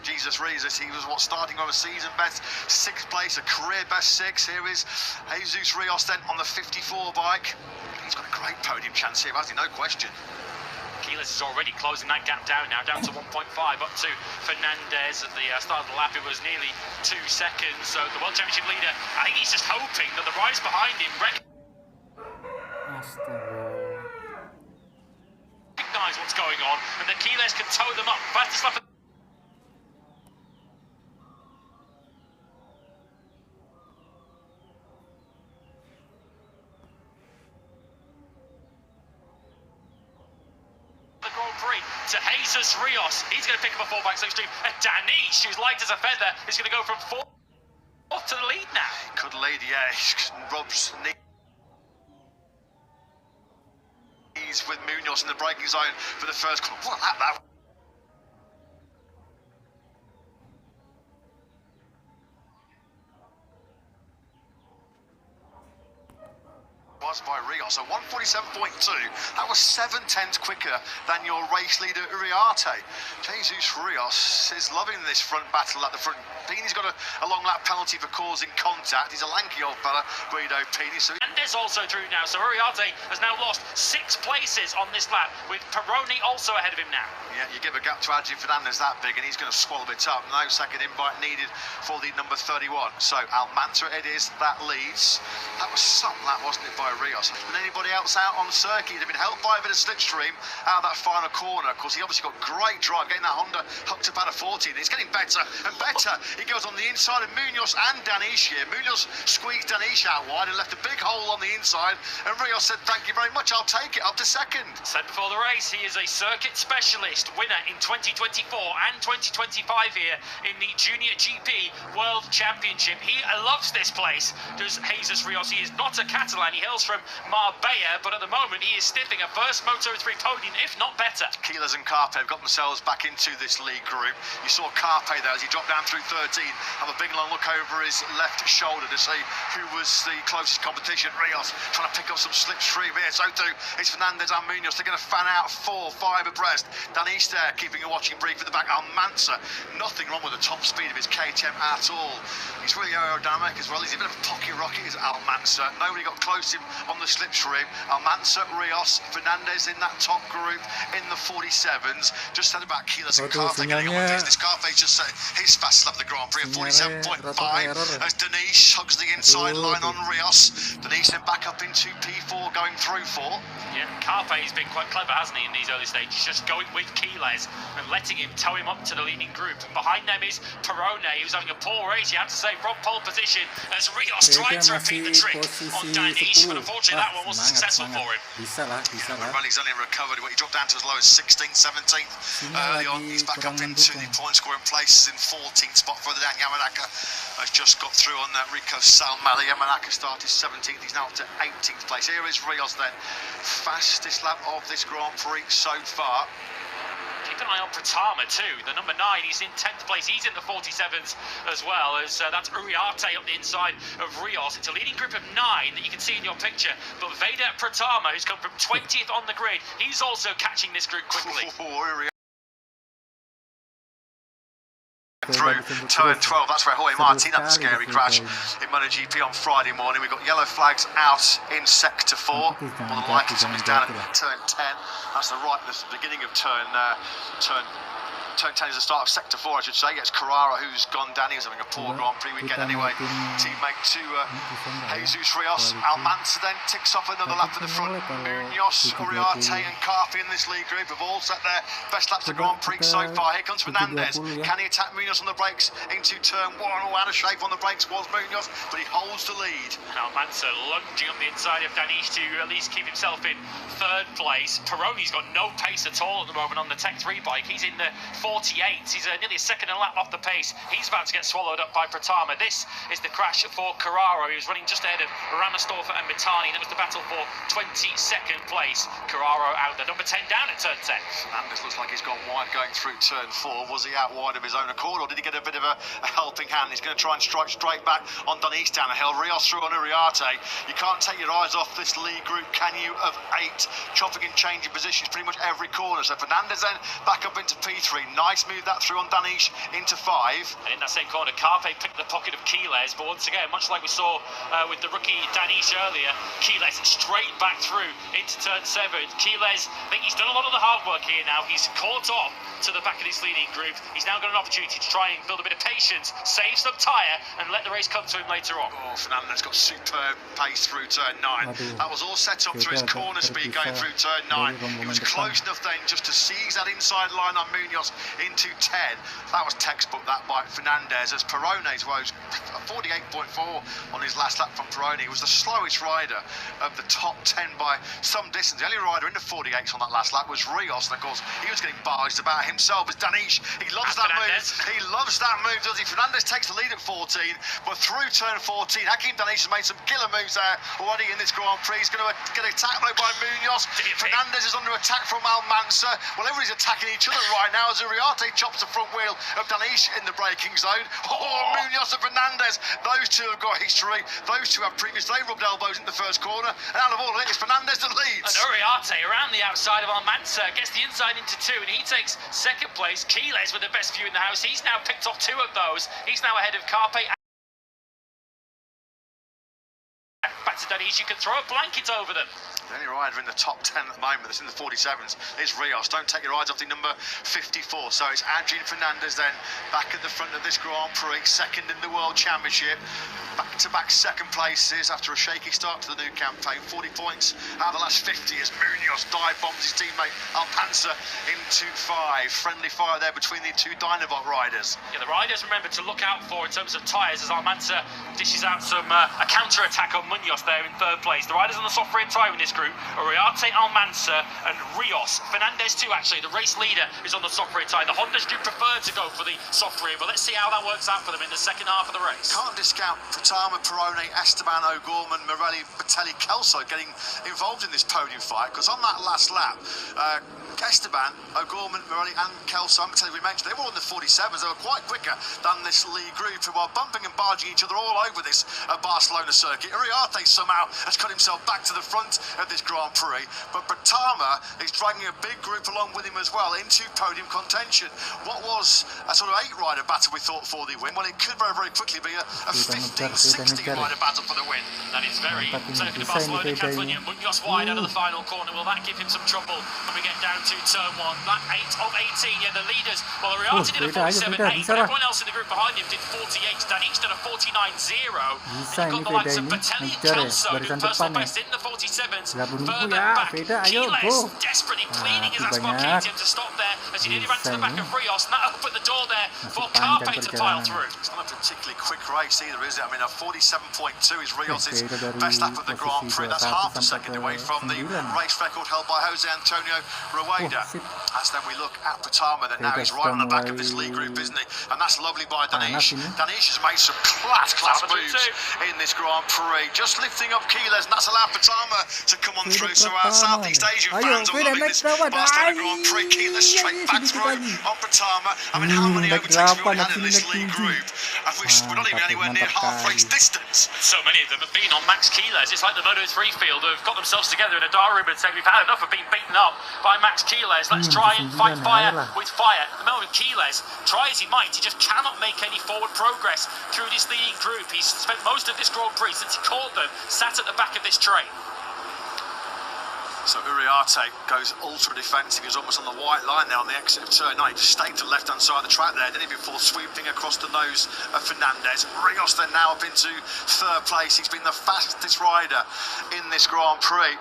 Jesus Rees. He was starting on a season best 6th place, a career best 6. Here is Jesus Rios then on the 54 bike. He's got a great podium chance here, hasn't he? No question.
Quiles is already closing that gap down now, down to 1.5, up to Fernandez. At the start of the lap, it was nearly 2 seconds. So the World Championship leader, I think he's just hoping that the riders behind him recognize what's going on, and that Quiles can tow them up. Fastest lap. to Jesus Rios. He's going to pick up a 4-back slipstream. And Danish, who's light as a feather, is going to go from 4th to the lead now.
Could lead, yeah. Rob's knees with Munoz in the braking zone for the first corner. What a lap that was by Rios, so 147.2. That was 7/10 quicker than your race leader Uriarte. Jesus Rios is loving this front battle at the front. Pini's got a long lap penalty for causing contact. He's a lanky old fella, Guido Pini. So
and is also through now, so Uriarte has now lost 6 places on this lap, with Peroni also ahead of him now.
Yeah, you give a gap to Adji Fernandez that big and he's going to swallow it up. No second invite needed for the number 31. So Almanza it is that leads. That was some lap, wasn't it, by Rios? And anybody else out on circuit, they've been helped by a bit of slipstream out of that final corner. Of course, he obviously got great drive, getting that Honda hooked up out of 14. It's getting better and better. He goes on the inside of Munoz and Danish here. Munoz squeezed Danish out wide and left a big hole on the inside. And Rios said, thank you very much, I'll take it up to second.
Said before the race, he is a circuit specialist, winner in 2024 and 2025 here in the Junior GP World Championship. He loves this place, does Jesus Rios. He is not a Catalan, he hails from Marbella, but at the moment he is sniffing a first Moto3 podium, if not better.
Quiles and Carpe have got themselves back into this league group. You saw Carpe there as he dropped down through 13, have a big long look over his left shoulder to see who was the closest competition. Rios trying to pick up some slipstream here, so too it's Fernandez and Munoz. They're going to fan out 4, 5 abreast. Danish there keeping a watching brief at the back. Almanza, nothing wrong with the top speed of his KTM at all. He's really aerodynamic as well. He's a bit of a pocket rocket, is Almanza. Nobody got close to him on the slipstream. Almanza, Rios, Fernandez in that top group in the 47s. Just said about Quiles and Carpe getting on with business. Carpe's just said his fastest lap of the Grand Prix of 47.5 as Danish hugs the inside line on Rios. Danish then back up into P4 going through 4.
Yeah, Carpe's been quite clever, hasn't he, in these early stages, just going with Quiles and letting him tow him up to the leading group. And behind them is Perone, who's having a poor race, you have to say, from pole position, as Rios tried to repeat the trick on Danish, but unfortunately that one wasn't successful for him.
Well, he's only recovered. He dropped down to as low as 16th, 17th early on. He's back up into the point scoring places in 14th spot further down. Yamanaka has just got through on that Rico Salmali. Yamanaka started 17th, he's now up to 18th place. Here is Rios then, fastest lap of this Grand Prix so far.
Keep an eye on Pratama too, the number 9, he's in 10th place, he's in the 47s as well, as that's Uriarte up the inside of Rios. It's a leading group of 9 that you can see in your picture, but Veda Pratama, who's come from 20th on the grid, he's also catching this group quickly.
Through turn 12, that's where Jorge Martin had the scary crash in MotoGP on Friday morning. We've got yellow flags out in sector 4. More than likely somebody's down at turn 10. That's the beginning of turn 10 is the start of sector 4, I should say. It's Carrara who's gone down. He's having a poor Grand Prix weekend anyway. Teammate to Jesus Rios. Almanza then ticks off another lap at the front. Munoz, Uriarte and Carpe in this league group have all set their best laps of Grand Prix so far. Here comes Fernandez. Can he attack Munoz on the brakes into turn 1? Oh, out of shape on the brakes was Munoz, but he holds the lead.
Almanza lunging up the inside of Danish to at least keep himself in 3rd place. Peroni's got no pace at all at the moment on the Tech 3 bike. He's in the 48. He's nearly a second and a lap off the pace. He's about to get swallowed up by Pratama. This is the crash for Carrara, who's running just ahead of Ramastorfer and Mitani. That was the battle for 22nd place. Carrara out there, number 10 down at turn 10.
Fernandez looks like he's gone wide going through turn 4. Was he out wide of his own accord, or did he get a bit of a helping hand? He's going to try and strike straight back on Danish down the hill. Rios through on Uriarte. You can't take your eyes off this lead group, can you, of 8, chopping and changing positions pretty much every corner. So Fernandez then back up into P3. Nice move that through on Danish into 5.
And in that same corner, Carpe picked the pocket of Quiles, but once again, much like we saw with the rookie Danish earlier, Quiles straight back through into turn 7. Quiles, I think he's done a lot of the hard work here now. He's caught up to the back of this leading group. He's now got an opportunity to try and build a bit of patience, save some tyre, and let the race come to him later on.
Oh, Fernandez got superb pace through turn 9. That was all set up through his corner speed going through turn 9. He was close enough then just to seize that inside line on Munoz into 10. That was textbook, that by Fernandez, as Perone's was 48.4 on his last lap from Perone. He was the slowest rider of the top 10 by some distance. The only rider in the 48s on that last lap was Rios, and of course he was getting barged about himself as Danish. He loves that
Fernandez.
move. He loves that move, does he? Fernandez takes the lead at 14, but through turn 14, Hakim Danish has made some killer moves there already in this Grand Prix. He's going to get attacked by Munoz. Fernandez is under attack from Almanza. Well, everybody's attacking each other right now as Uriarte chops the front wheel of Danish in the braking zone. Oh, Munoz and Fernandez. Those two have got history. Those two have previous. They rubbed elbows in the first corner, and out of all of it, it's Fernandez that leads.
And Uriarte around the outside of Almanza gets the inside into 2, and he takes second place. Quiles with the best view in the house. He's now picked off 2 of those. He's now ahead of Carpe. Back to Danish. You can throw a blanket over them.
The only rider in the top 10 at the moment that's in the 47s is Rios. Don't take your eyes off the number 54. So it's Adrian Fernandez then back at the front of this Grand Prix, second in the World Championship. Back-to-back second places after a shaky start to the new campaign. 40 points out of the last 50 as Munoz dive bombs his teammate Alpanza into 5. Friendly fire there between the two Dynabot riders.
Yeah, the riders, remember, to look out for in terms of tyres as Almanza dishes out some a counter-attack on Munoz there in 3rd place. The riders on the soft rear tyre in this group, Uriarte, Almanza and Rios. Fernandez too, actually, the race leader, is on the soft rear tyre. The Hondas do prefer to go for the soft rear, but let's see how that works out for them in the second half of the race.
Can't discount Pratama, Perone, Esteban, O'Gorman, Morelli, Batelli, Kelso getting involved in this podium fight, because on that last lap, Esteban, O'Gorman, Morelli and Kelso, we mentioned, they were on the 47s. They were quite quicker than this lead group, who are bumping and barging each other all over this Barcelona circuit. Uriarte somehow has cut himself back to the front of this Grand Prix, but Pratama is dragging a big group along with him as well into podium contention. What was a sort of 8-rider battle we thought for the win, well, it could very, very quickly be a 15, 16 rider battle for the win.
That is very circuit of Barcelona, Catalunya. Munoz wide out of the final corner. Will that give him some trouble when we get down to turn 1? That 8 of 18, yeah, the leaders. Well, Uriarte did a 47.8, but everyone else in the group behind him did 48. Danish did a 49.0. And you've got the likes of Batelli and Kelso, who personal best in the 47s. Further back, Quiles desperately pleading his asphalt KTM to stop there as he nearly ran to the back of Rios, and that opened the door there for Carpe to pile through.
It's not a particularly quick race either, is it? I mean, a 47.2 is Rios' best lap of the Grand Prix. That's half a second away from the race record held by Jose Antonio Rueda. As then we look at Pratama, then now he's right on the back of this lead group, isn't he? And that's lovely by Danish. Danish has made some class moves in this Grand Prix, just lifting up Quiles, and that's allowed Pratama to come on through. So our Southeast Asian fans are loving this Barcelona Grand Prix. Quiles straight back through on Pratama. I mean, how many overtakes have we had in this lead group? And we're not even anywhere near half race distance.
So many of them have been on Max Quiles. It's like the Moto3 field have got themselves together in a dark room and said, we've had enough of being beaten up by Max Quiles. Let's try and fight fire with fire. At the moment, Quiles, try as he might, he just cannot make any forward progress through this leading group. He's spent most of this Grand Prix since he caught them, sat at the back of this train.
So Uriarte goes ultra defensive. He's almost on the white line there on the exit of turn 9. He just stayed to the left-hand side of the track there, didn't he, before sweeping across the nose of Fernandez. Rios then now up into 3rd place. He's been the fastest rider in this Grand Prix.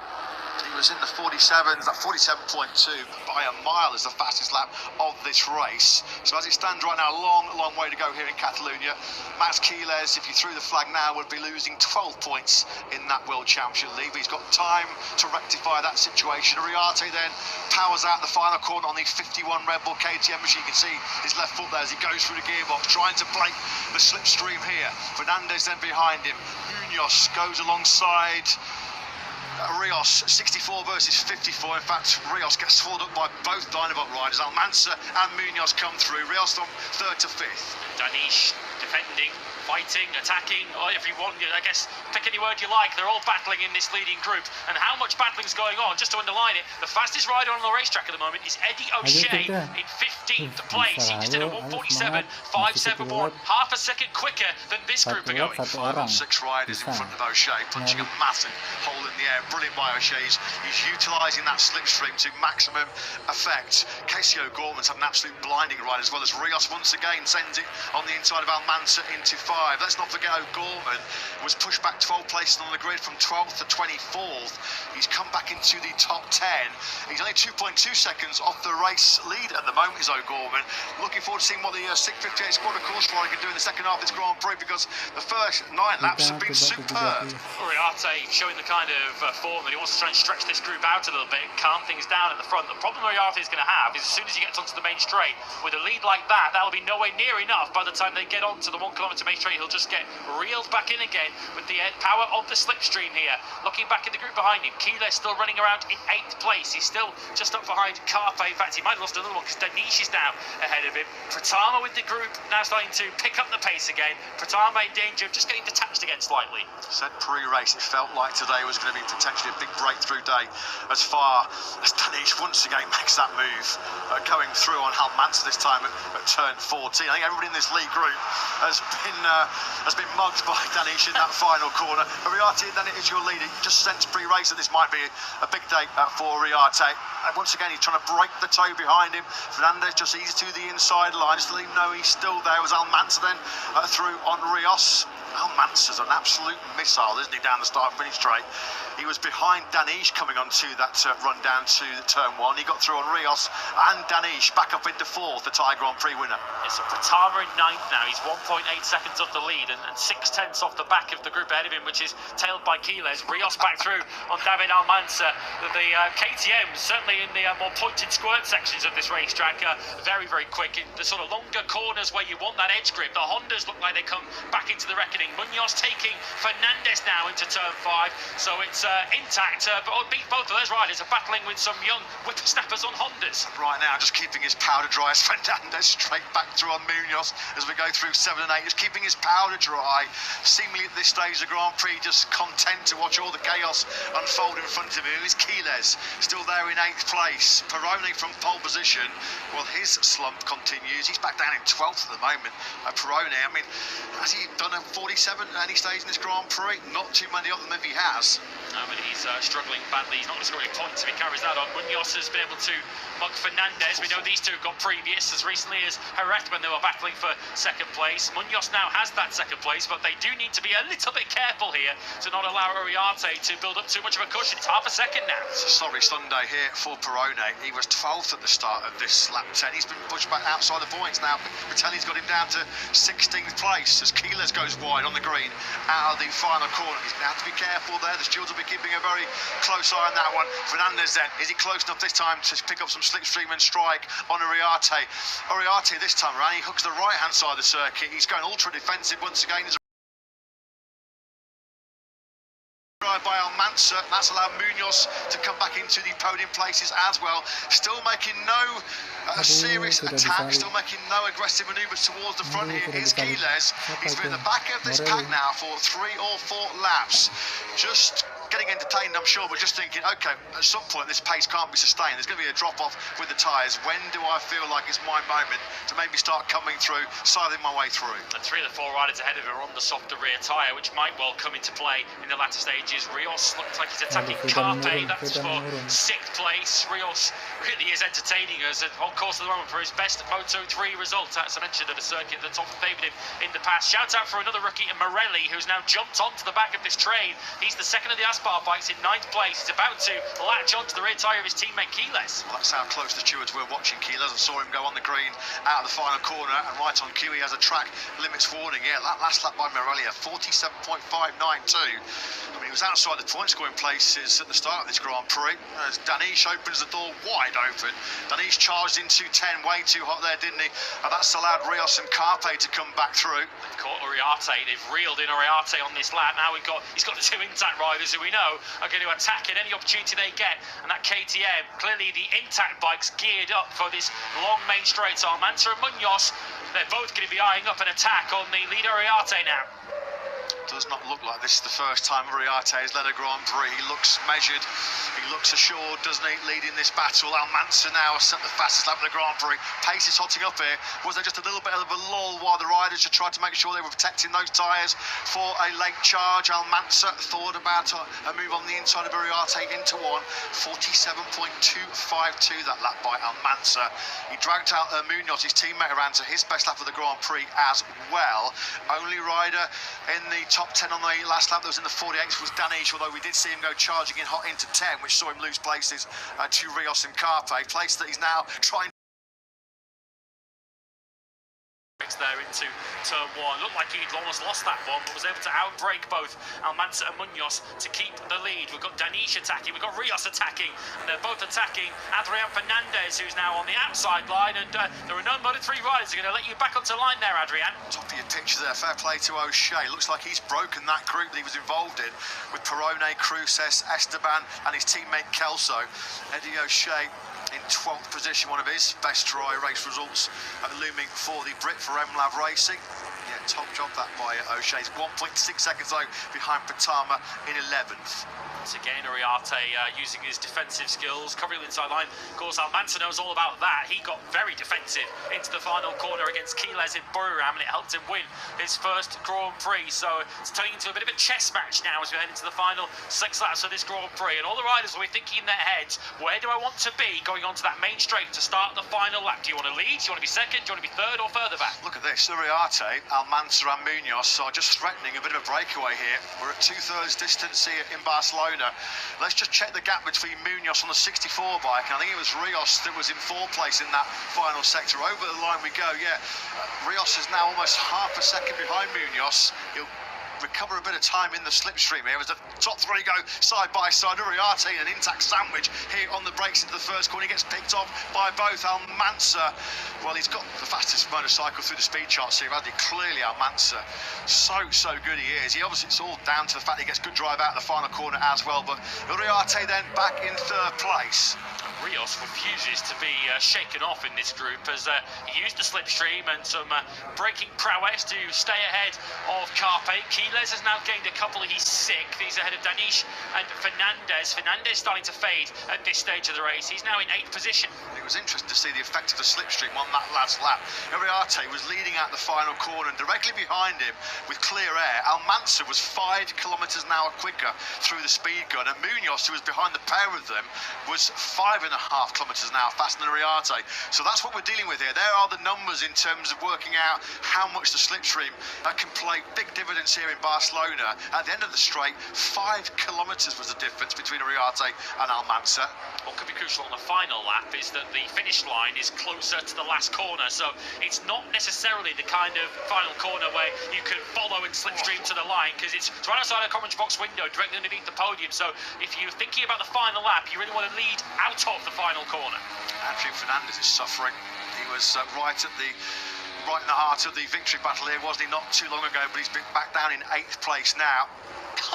He was in the 47s, that 47.2 by a mile is the fastest lap of this race. So as it stands right now, long way to go here in Catalonia. Max Quiles, if you threw the flag now, would be losing 12 points in that World Championship lead. He's got time to rectify that situation. Uriarte then powers out the final corner on the 51 Red Bull KTM machine. You can see his left foot there as he goes through the gearbox, trying to break the slipstream here. Fernandez then behind him. Munoz goes alongside Rios, 64 versus 54. In fact, Rios gets swallowed up by both Dynabot riders. Almanza and Munoz come through. Rios from 3rd to 5th.
Danish defending, fighting, attacking, or if you want, I guess, pick any word you like, they're all battling in this leading group. And how much battling's going on, just to underline it, the fastest rider on the racetrack at the moment is Eddie O'Shea in 15th place. He just did a 147, 571, half a second quicker than this group are going.
5 or 6 riders in front of O'Shea, punching a massive hole in the air. Brilliant by O'Shea. He's utilising that slipstream to maximum effect. Casey O'Gorman's had an absolute blinding ride, as well as Rios once again sends it on the inside of Almanza into 5. Let's not forget O'Gorman was pushed back 12 places on the grid from 12th to 24th. He's come back into the top 10. He's only 2.2 seconds off the race lead at the moment, is O'Gorman. Looking forward to seeing what the 658 squad of course riding can do in the second half of this Grand Prix, because the first 9 laps have been superb.
Uriarte showing the kind of form that he wants to try and stretch this group out a little bit and calm things down at the front. The problem Uriarte is going to have is as soon as he gets onto the main straight with a lead like that, that'll be nowhere near enough. By the time they get onto the 1 kilometre main straight, he'll just get reeled back in again with the power of the slipstream here. Looking back at the group behind him, Keeler still running around in 8th place. He's still just up behind Carpe. In fact, he might have lost another one because Danish is now ahead of him. Pratama with the group now starting to pick up the pace again. Pratama in danger of just getting detached again slightly.
Said pre-race it felt like today was going to be potentially a big breakthrough day, as far as Danish once again makes that move, going through on Almanza this time at turn 14. I think everybody in this lead group has been mugged by Danish in that final corner. Uriarte then is your leader. You just sensed pre-race that this might be a big day for Uriarte. And once again, he's trying to break the toe behind him. Fernandez just easy to the inside line, just to let him know he's still there. It was Almanza then through on Rios. Almanza's an absolute missile, isn't he, down the start-finish straight. He was behind Danish coming onto that run down to turn 1. He got through on Rios and Danish back up into 4th, the Thai Grand Prix winner.
It's a Pratama in 9th now. He's 1.8 seconds off the lead and 6/10 off the back of the group ahead of him, which is tailed by Quiles. Rios back through on David Almanza. The KTM, certainly in the more pointed squirt sections of this racetrack, very, very quick. In the sort of longer corners where you want that edge grip, the Hondas look like they come back into the reckoning. Munoz taking Fernandez now into turn 5, so it's intact, but both of those riders are battling with some young whippersnappers on Hondas.
Right now, just keeping his powder dry as Fernandez straight back through on Munoz as we go through 7 and 8, just keeping his powder dry. Seemingly at this stage of the Grand Prix, just content to watch all the chaos unfold in front of him. Is Quiles still there in 8th place? Perrone from pole position, well, his slump continues. He's back down in 12th at the moment. Perrone, I mean, has he done a 47 at any stage in this Grand Prix? Not too many of them if he has.
No, but he's struggling badly. He's not going to score any points if he carries that on. Munoz has been able to mug Fernandez. We know these two have got previous as recently as Jerez when they were battling for 2nd place. Munoz now has that 2nd place, but they do need to be a little bit careful here to not allow Uriarte to build up too much of a cushion. It's half a second now.
It's a sorry Sunday here for Perrone. He was 12th at the start of this lap 10. He's been pushed back outside the points now. Vitelli's got him down to 16th place as Quiles goes wide on the green out of the final corner. He's going to have to be careful there. The stewards will be keeping a very close eye on that one. Fernandez then, is he close enough this time to pick up some slipstream and strike on Uriarte? Uriarte this time around, he hooks the right hand side of the circuit. He's going ultra defensive once again. By Almanza, that's allowed Munoz to come back into the podium places as well. Still making no serious attack, still making no aggressive manoeuvres towards the front here. Here's Quiles. He's been at the back of this pack now for 3 or 4 laps. Just getting entertained, I'm sure, but just thinking, okay, at some point this pace can't be sustained. There's going to be a drop-off with the tyres. When do I feel like it's my moment to maybe start coming through, scything my way through?
And 3 of the 4 riders ahead of him are on the softer rear tyre, which might well come into play in the latter stages. Rios looks like he's attacking Carpe. That's for 6th place. Rios really is entertaining us on course at the moment for his best Moto3 result. As I mentioned, at a circuit that's often favoured him in the past. Shout out for another rookie, Morelli, who's now jumped onto the back of this train. He's the 2nd of the Aspar bikes in 9th place. He's about to latch onto the rear tyre of his teammate Quiles.
Well, that's how close the stewards were watching Quiles. I saw him go on the green out of the final corner, and right on cue he has a track limits warning. Yeah, that last lap by Morelli, 47.592. I mean, he was outside the point scoring places at the start of this Grand Prix as Danish opens the door wide open. Danish charged into 10, way too hot there, didn't he? And that's allowed Rios and Carpe to come back through.
They've caught Uriarte. They've reeled in Uriarte on this lap. Now he's got the 2 intact riders who we know, are going to attack at any opportunity they get. And that KTM, clearly the intact bike's geared up for this long main straight. So Almanza and Munoz, they're both going to be eyeing up an attack on the leader Uriarte now.
Does not look like this is the first time Uriarte has led a Grand Prix. He looks measured, he looks assured, doesn't he, leading this battle. Almanza now has set the fastest lap of the Grand Prix. Pace is hotting up here. Was there just a little bit of a lull while the riders just tried to make sure they were protecting those tyres for a late charge? Almanza thought about a move on the inside of Uriarte into one. 47.252 that lap by Almanza. He dragged out Munoz, his teammate, around to his best lap of the Grand Prix as well. Only rider in the top 10 on the last lap that was in the 48th was Danish, although we did see him go charging in hot into 10, which saw him lose places to Rios and Carpe, place that he's now trying
there into turn one. Looked like he'd almost lost that one, but was able to outbrake both Almanza and Munoz to keep the lead. We've got Danish attacking, we've got Rios attacking, and they're both attacking Adrian Fernandez, who's now on the outside line, and there are no Moto3 riders. Are going to let you back onto line there, Adrian.
Top of your picture there, fair play to O'Shea. Looks like he's broken that group that he was involved in with Perrone, Cruces, Esteban and his teammate Kelso. Eddie O'Shea in 12th position, one of his best try race results looming for the Brit for MLAV Racing. Yeah, top job that by O'Shea. 1.6 seconds though behind Pratama in 11th.
Once again, Uriarte using his defensive skills, covering the inside line. Of course, Almanza knows all about that. He got very defensive into the final corner against Quiles in Buriram, and it helped him win his first Grand Prix. So it's turning into a bit of a chess match now as we head into the final 6 laps of this Grand Prix. And all the riders will be thinking in their heads, where do I want to be going onto that main straight to start the final lap? Do you want to lead? Do you want to be second? Do you want to be third or further back?
Look at this. Uriarte, Almanza and Munoz are just threatening a bit of a breakaway here. We're at 2/3 distance here in Barcelona. Let's just check the gap between Munoz on the 64 bike, and I think it was Rios that was in 4th place in that final sector. Over the line we go, yeah. Rios is now almost half a second behind Munoz. He'll recover a bit of time in the slipstream here as the top 3 go side by side. Uriarte an intact sandwich here on the brakes into the first corner. He gets picked off by both. Almanza, well, he's got the fastest motorcycle through the speed charts here, hasn't he? Clearly Almanza, so good he is. He obviously, it's all down to the fact that he gets good drive out of the final corner as well, but Uriarte then back in 3rd place.
Rios refuses to be shaken off in this group as he used the slipstream and some braking prowess to stay ahead of Carpe. Quiles has now gained a couple. He's 6th. He's ahead of Danish and Fernandez. Fernandez starting to fade at this stage of the race. He's now in 8th position.
It was interesting to see the effect of the slipstream on that last lap. Uriarte was leading out the final corner, and directly behind him with clear air, Almanza was 5 kilometres an hour quicker through the speed gun, and Munoz, who was behind the pair of them, was 5.5 kilometres an hour faster than Uriarte. So that's what we're dealing with here. There are the numbers in terms of working out how much the slipstream can play big dividends here in Barcelona. At the end of the straight, 5 kilometres was the difference between Uriarte and Almanza.
What could be crucial on the final lap is that the finish line is closer to the last corner, so it's not necessarily the kind of final corner where you can follow and slipstream to the line, because it's right outside a commentary box window directly underneath the podium. So if you're thinking about the final lap, you really want to lead out of the final corner.
Adrian Fernandez is suffering. He was right in the heart of the victory battle here, wasn't he, not too long ago, but he's been back down in 8th place now.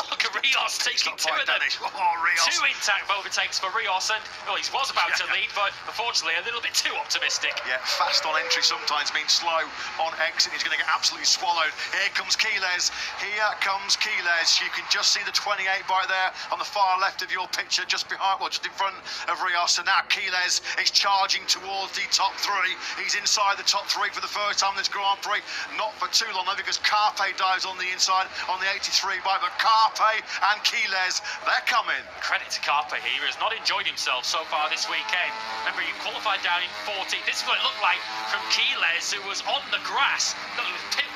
Look at Rios taking 2 of them.
Rios.
2 intact overtakes for Rios, and well, he was about to lead, but unfortunately a little bit too optimistic.
Yeah, fast on entry sometimes means slow on exit. He's going to get absolutely swallowed. Here comes Quiles. Here comes Quiles. You can just see the 28 right there on the far left of your picture, just behind, well, just in front of Rios. And now Quiles is charging towards the top 3. He's inside the top 3 for the first time in this Grand Prix. Not for too long though, because Carpe dives on the inside on the 83 bike, but Carpe and Quiles, they're coming.
Credit to Carpe, he has not enjoyed himself so far this weekend. Remember, he qualified down in 14th. This is what it looked like from Quiles, who was on the grass. Look, it was pit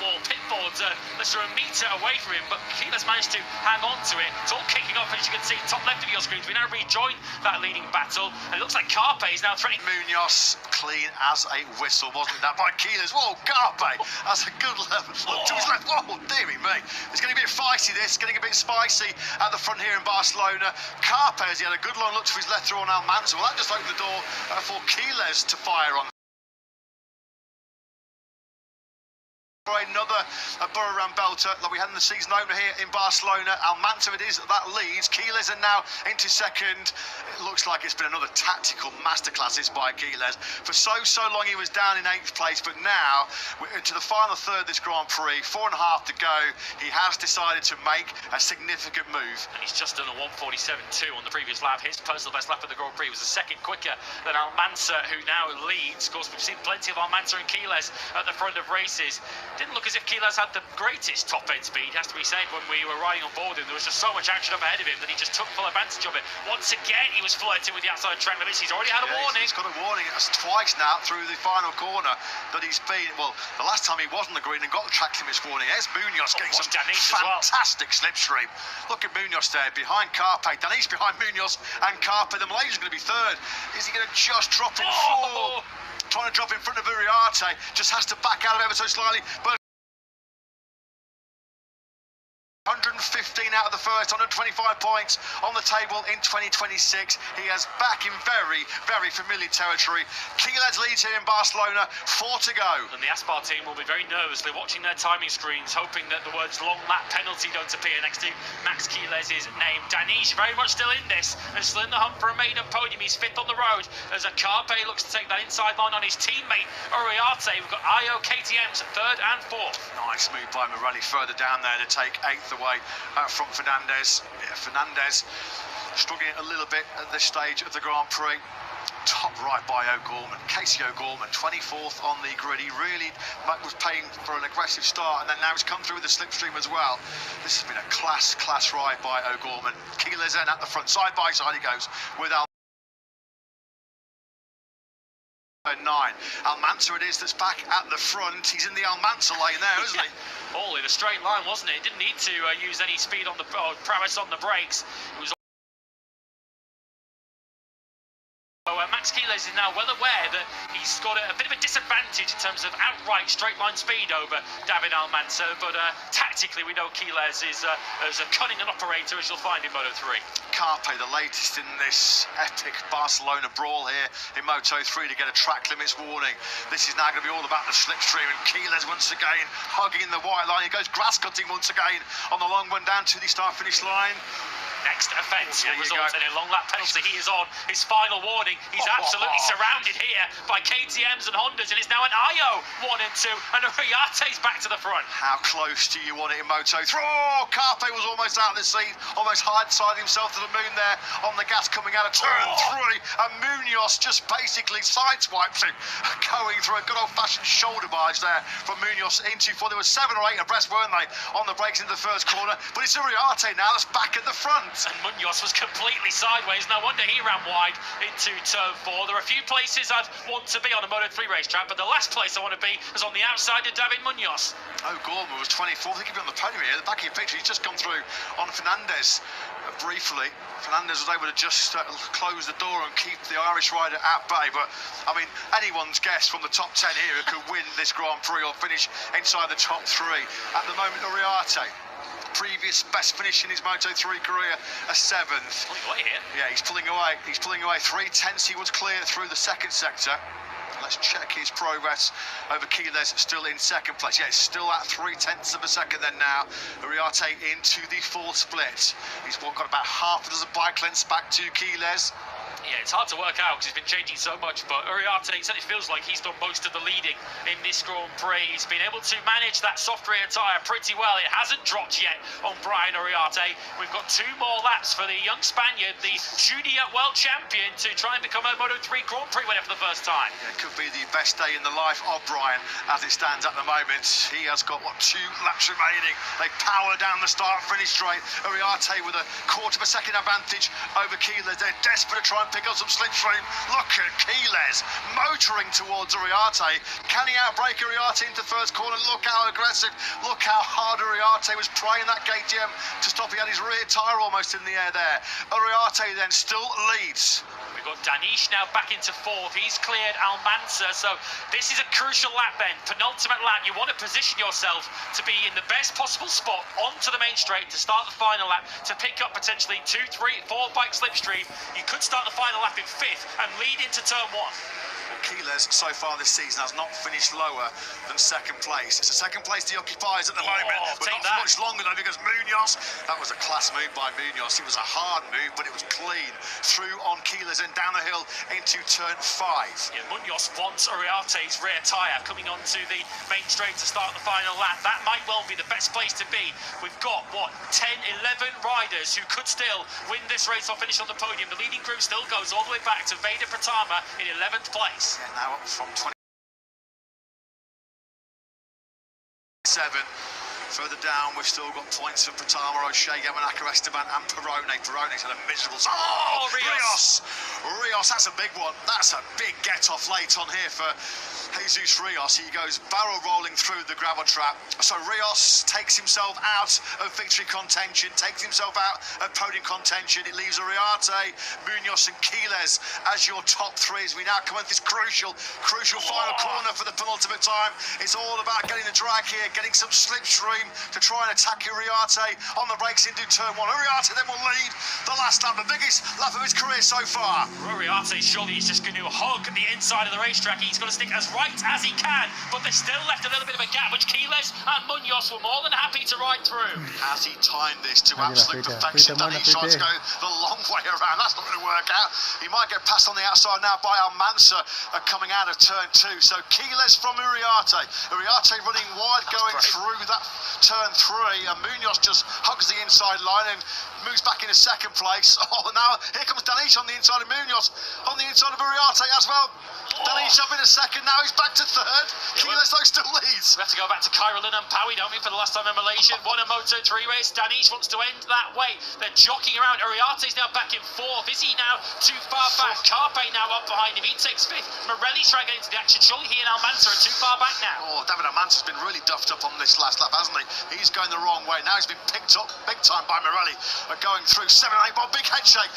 boards less than a metre away from him, but Quiles managed to hang on to it. It's all kicking off, as you can see, top left of your screens. We now rejoin that leading battle, and it looks like Carpe is now threatening.
Munoz, clean as a whistle, wasn't it, that by Quiles? Whoa, Carpe, that's a good level. Look to his left, whoa, dearie me. It's getting a bit feisty, this, getting a bit spicy at the front here in Barcelona. Carpe, as he had a good long look to his left through on Almanza. Well, that just opened the door for Quiles to fire on. Another Buriram belter like we had in the season opener here in Barcelona. Almanza it is that leads. Quiles are now into second. It looks like it's been another tactical masterclasses by Quiles. For so long he was down in 8th place, but now we're into the final third of this Grand Prix. 4.5 to go. He has decided to make a significant move.
And he's just done a 1:47.2 on the previous lap. His personal best lap of the Grand Prix was a second quicker than Almanza, who now leads. Of course, we've seen plenty of Almanza and Quiles at the front of races. Didn't look as if Quiles had the greatest top-end speed, has to be said. When we were riding on board him, there was just so much action up ahead of him that he just took full advantage of it. Once again, he was flirting with the outside track limits. He's already had a warning.
He's got a warning. That's twice now through the final corner that he's been. Well, the last time he wasn't the green and got the track limits warning. There's Munoz getting some fantastic slipstream. Look at Munoz there behind Carpe. Danish behind Munoz and Carpe. The Malaysian's going to be third. Is he going to just drop in fourth? Trying to drop in front of Uriarte. Just has to back out of ever so slightly. But 115 out of the first, 125 points on the table in 2026. He is back in very familiar territory. Quiles leads here in Barcelona, 4 to go.
And the Aspar team will be very nervously watching their timing screens, hoping that the words long lap penalty don't appear next to Max Quiles' name. Danish very much still in this and still in the hunt for a maiden podium. He's 5th on the road as a Carpe looks to take that inside line on his teammate Uriarte. We've got IO KTM's 3rd and 4th.
Nice move by Morelli further down there to take 8th away from Fernandez. Yeah, Fernandez struggling a little bit at this stage of the Grand Prix. Top right by O'Gorman. Casey O'Gorman, 24th on the grid. He really was paying for an aggressive start, and then now he's come through with the slipstream as well. This has been a class ride by O'Gorman. Quiles then at the front, side by side he goes with Almanza it is that's back at the front. He's in the Almanza lane there, isn't he?
All in a straight line, wasn't it? Didn't need to use any speed on the prowess on the brakes. It was Max Quiles is now well aware that he's got a bit of a disadvantage in terms of outright straight line speed over David Almanza, but tactically we know Quiles is as cunning an operator as you'll find in Moto3.
Carpe, the latest in this epic Barcelona brawl here in Moto3 to get a track limits warning. This is now going to be all about the slipstream, and Quiles once again hugging the white line. He goes grass cutting once again on the long one down to the start finish line.
Next offence will result in a long lap penalty. He is on his final warning. He's absolutely surrounded here by KTMs and Hondas. It is now an IO 1 and 2, and Uriarte's back to the front.
How close do you want it in Moto3? Oh, Carpe was almost out of the seat, almost high-sided himself to the moon there on the gas coming out of turn 3, and Munoz just basically sideswipes him, going through a good old-fashioned shoulder barge there from Munoz into, for there were 7 or 8 abreast, weren't they, on the brakes in the first corner, but it's Uriarte now that's back at the front.
And Munoz was completely sideways. No wonder he ran wide into turn 4. There are a few places I'd want to be on a Moto3 racetrack, but the last place I want to be is on the outside of David Munoz.
O'Gorman was 24th. He could be on the podium here. The back of your picture, he's just gone through on Fernandez briefly. Fernandez was able to just close the door and keep the Irish rider at bay. But, I mean, anyone's guess from the top 10 here who could win this Grand Prix or finish inside the top 3. At the moment, Uriarte. Previous best finish in his Moto3 career, a 7th.
Pulling away here.
Yeah, he's pulling away. He's pulling away. 3/10 he was clear through the second sector. Let's check his progress over Quiles, still in second place. Yeah, it's still at 3/10 of a second then now. Uriarte into the full split. He's got about half a dozen bike lengths back to Quiles.
Yeah, it's hard to work out because he's been changing so much, but Uriarte certainly feels like he's done most of the leading in this Grand Prix. He's been able to manage that soft rear tyre pretty well. It hasn't dropped yet on Brian Uriarte. We've got 2 more laps for the young Spaniard, the junior world champion, to try and become a Moto3 Grand Prix winner for the first time.
Yeah, it could be the best day in the life of Brian as it stands at the moment. He has got, 2 laps remaining. They power down the start-finish straight. Uriarte with a quarter of a second advantage over Quiles. They're desperate to try and pick up some slipstream. Look at Quiles motoring towards Uriarte. Can he outbrake Uriarte into first corner? Look how aggressive. Look how hard Uriarte was prying that KTM to stop. He had his rear tyre almost in the air there. Uriarte then still leads.
We've got Danish now back into 4th. He's cleared Almanza, so this is a crucial lap then. Penultimate lap. You want to position yourself to be in the best possible spot onto the main straight to start the final lap, to pick up potentially 2, 3, 4 bike slipstream. You could start the final lap in 5th and lead into turn 1.
Keyless so far this season has not finished lower than second place. It's a second place he occupies at the moment, but not for much longer though, because Munoz, that was a class move by Munoz. It was a hard move, but it was clean. Through on Keyless and down the hill into turn 5.
Yeah, Munoz wants Uriarte's rear tyre coming onto the main straight to start the final lap. That might well be the best place to be. We've got, what, 10, 11 riders who could still win this race or finish on the podium. The leading group still goes all the way back to Veda Pratama in 11th place.
Yeah, now up from 27. Further down, we've still got points for Pratama, O'Shea, Yamanaka, Esteban and Perrone. Perrone's had a miserable... Oh, Rios! Rios, that's a big one. That's a big get-off late on here for Jesus Rios. He goes barrel rolling through the gravel trap. So Rios takes himself out of victory contention, takes himself out of podium contention. It leaves Uriarte, Munoz and Keyless as your top 3 as we now come into this crucial final corner for the penultimate time. It's all about getting the drag here, getting some slipstream to try and attack Uriarte on the brakes into turn 1. Uriarte then will lead the last lap, the biggest lap of his career so far.
Uriarte surely is just going to hug the inside of the racetrack. He's going to stick as right as he can, but there's still left a little bit of a gap, which Keyless and Munoz were more than happy to ride through.
Has he timed this to absolute perfection? That he tried to go the long way around. That's not going to work out. He might get passed on the outside now by Almanza coming out of turn 2. So Keyless from Uriarte. Uriarte running wide going through that turn 3, and Munoz just hugs the inside line and moves back into second place. Oh, now here comes Danish on the inside of Munoz, on the inside of Uriarte as well. Danish up in a second, now he's back to third. Keyless though still leads.
We have to go back to Caroline and Powie, don't we, for the last time in Malaysia. Won a Moto3 race. Danish wants to end that way. They're jockeying around. Uriarte's now back in 4th. Is he now too far back? Carpe now up behind him. He takes 5th. Morelli's trying to get into the action. Surely he and Almanza are too far back now.
Oh, David Almanza's been really duffed up on this last lap, hasn't he? He's going the wrong way. Now he's been picked up big time by Morelli. Going through 7 and 8 ball. Big head shake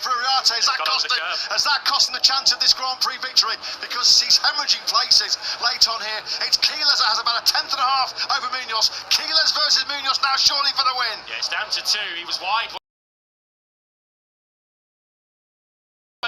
for Uriarte. Has that cost him the chance of this Grand Prix victory? Because he's hemorrhaging places late on here. It's Keyless that has about a 1/10 over Munoz. Keyless versus Munoz now surely for the win.
Yeah, it's down to 2. He was wide.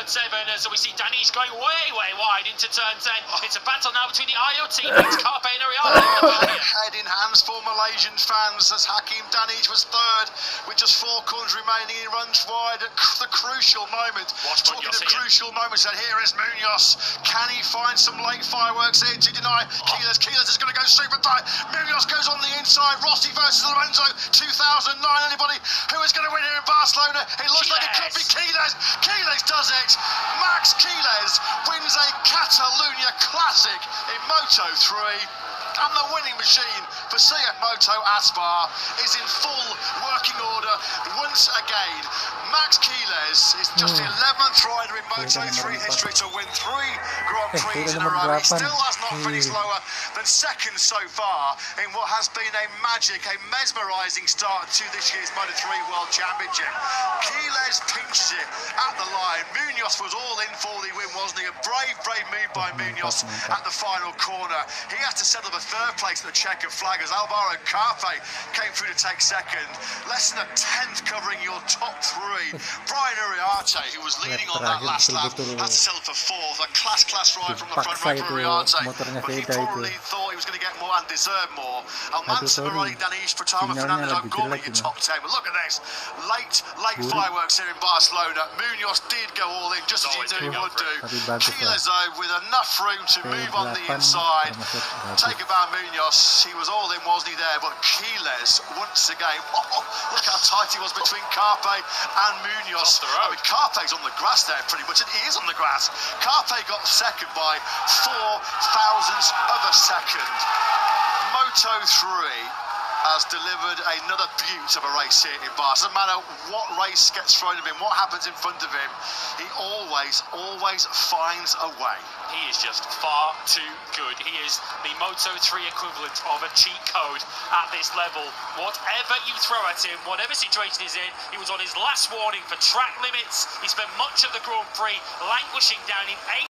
7, so we see Danish going way wide into turn 10. It's a battle now between the IO team. It's Carpe and Uriarte.
Head in hands for Malaysian fans as Hakim Danish was 3rd with just 4 corners remaining. He runs wide at the crucial moment. Talking of crucial moments, and here is Munoz. Can he find some late fireworks here to deny Keyless? Keyless is going to go super tight. Munoz goes on the inside. Rossi versus Lorenzo 2009. Anybody who is going to win here in Barcelona? It looks like it could be Keyless. Keyless does it. Max Keyless wins a Catalunya Classic in Moto3, and the winning machine for CF Moto Aspar is in full working order once again. Max Keyless is just the 11th rider in Moto3 history to win 3 Grand Prix in a row. He still has not finished lower than 2nd so far in what has been a magic, a mesmerising start to this year's Moto3 World Championship. Keyless pinches it at the line. Munoz was all in for the win, wasn't he? A brave move by Munoz at the final corner. He has to settle the 3rd place at the checkered flag as Alvaro Carpe came through to take 2nd. Less than a 10th covering your top 3. Brian Uriarte, who was leading on that last lap, had to settle for 4th. A class ride from the front row for Uriarte, but he probably thought he was going to get more and deserve more. Almanza, Morelli, Danish, Pratama, Fernandez, O'Gorman in top 10. But look at this, late fireworks here in Barcelona. Munoz did go all in, just as he knew he would do. Keyless though, with enough room to move on the inside, take about Munoz. He was all in, wasn't he there? But Keyless, once again, look how tight he was between Carpe and Munoz. I mean, Carpe's on the grass there pretty much, and he is on the grass. Carpe got 2nd by 4 thousandths of a second. Moto3 has delivered another beaut of a race here in Bar. Doesn't matter what race gets thrown at him, what happens in front of him, he always finds a way.
He is just far too good. He is the Moto3 equivalent of a cheat code at this level. Whatever you throw at him, whatever situation he's in, he was on his last warning for track limits. He spent much of the Grand Prix languishing down in 8th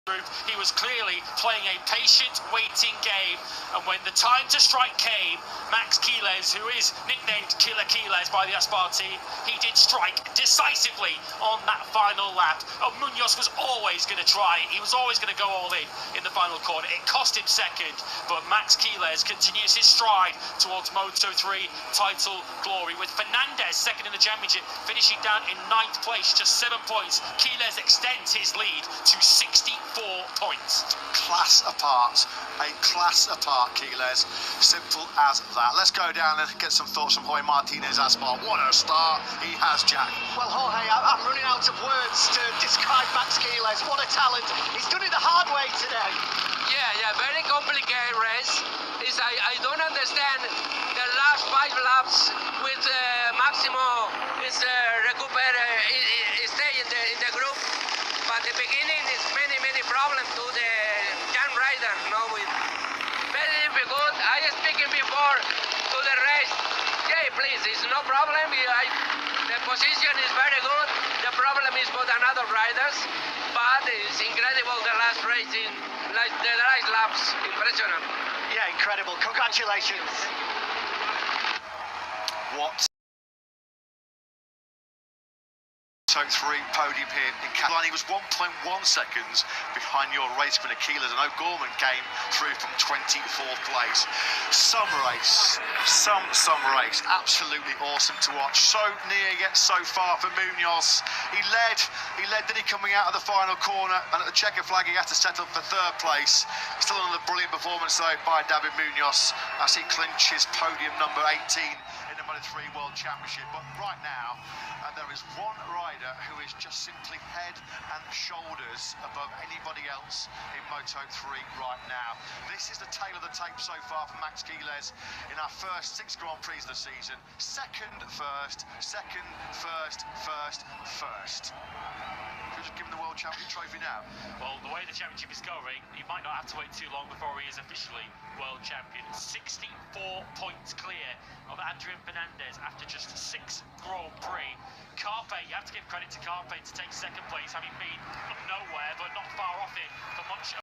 He was clearly playing a patient, waiting game, and when the time to strike came, Max Quiles, who is nicknamed Killer Quiles by the Aspar team, he did strike decisively on that final lap. And Munoz was always going to try it. He was always going to go all in the final corner. It cost him second, but Max Quiles continues his stride towards Moto3 title glory, with Fernandez second in the championship, finishing down in 9th place, just 7 points. Quiles extends his lead to 64 points.
Class apart, Quiles. Simple as that. Let's go down and get some thoughts from Jorge Martinez Aspar. What a start he has, Jack.
Well, Jorge, I'm running out of words to describe Max Quiles. What a talent. He's done it the hard way today.
Yeah, very complicated race. I don't understand the last 5 laps with Maximo is stay in the group, but the beginning is many problems to the young rider, with very difficult. I was speaking before to the race. Yeah, please, it's no problem. The position is very good. The problem is for the other riders, but it's incredible the last race the last laps, impressionant.
Yeah, incredible. Congratulations.
What? Moto3 podium here in Catalan. He was 1.1 seconds behind your race winner Quiles, and O'Gorman came through from 24th place. Some race, absolutely awesome to watch. So near yet so far for Munoz. He led, then he coming out of the final corner, and at the checker flag he had to settle for 3rd place. Still another brilliant performance though by David Munoz as he clinches podium number 18 in the Moto3 World Championship. But right now, there is one rider who is just simply head and shoulders above anybody else in Moto3 right now. This is the tale of the tape so far for Max Quiles in our first 6 Grand Prix of the season. Second, first. Who's just given the World Champion trophy now?
Well, the way the championship is going, he might not have to wait too long before he is officially world champion. 64 points clear of Adrian Fernandez after just 6 Grand Prix. Carpe, you have to give credit to Carpe to take 2nd place, having been from nowhere but not far off it for much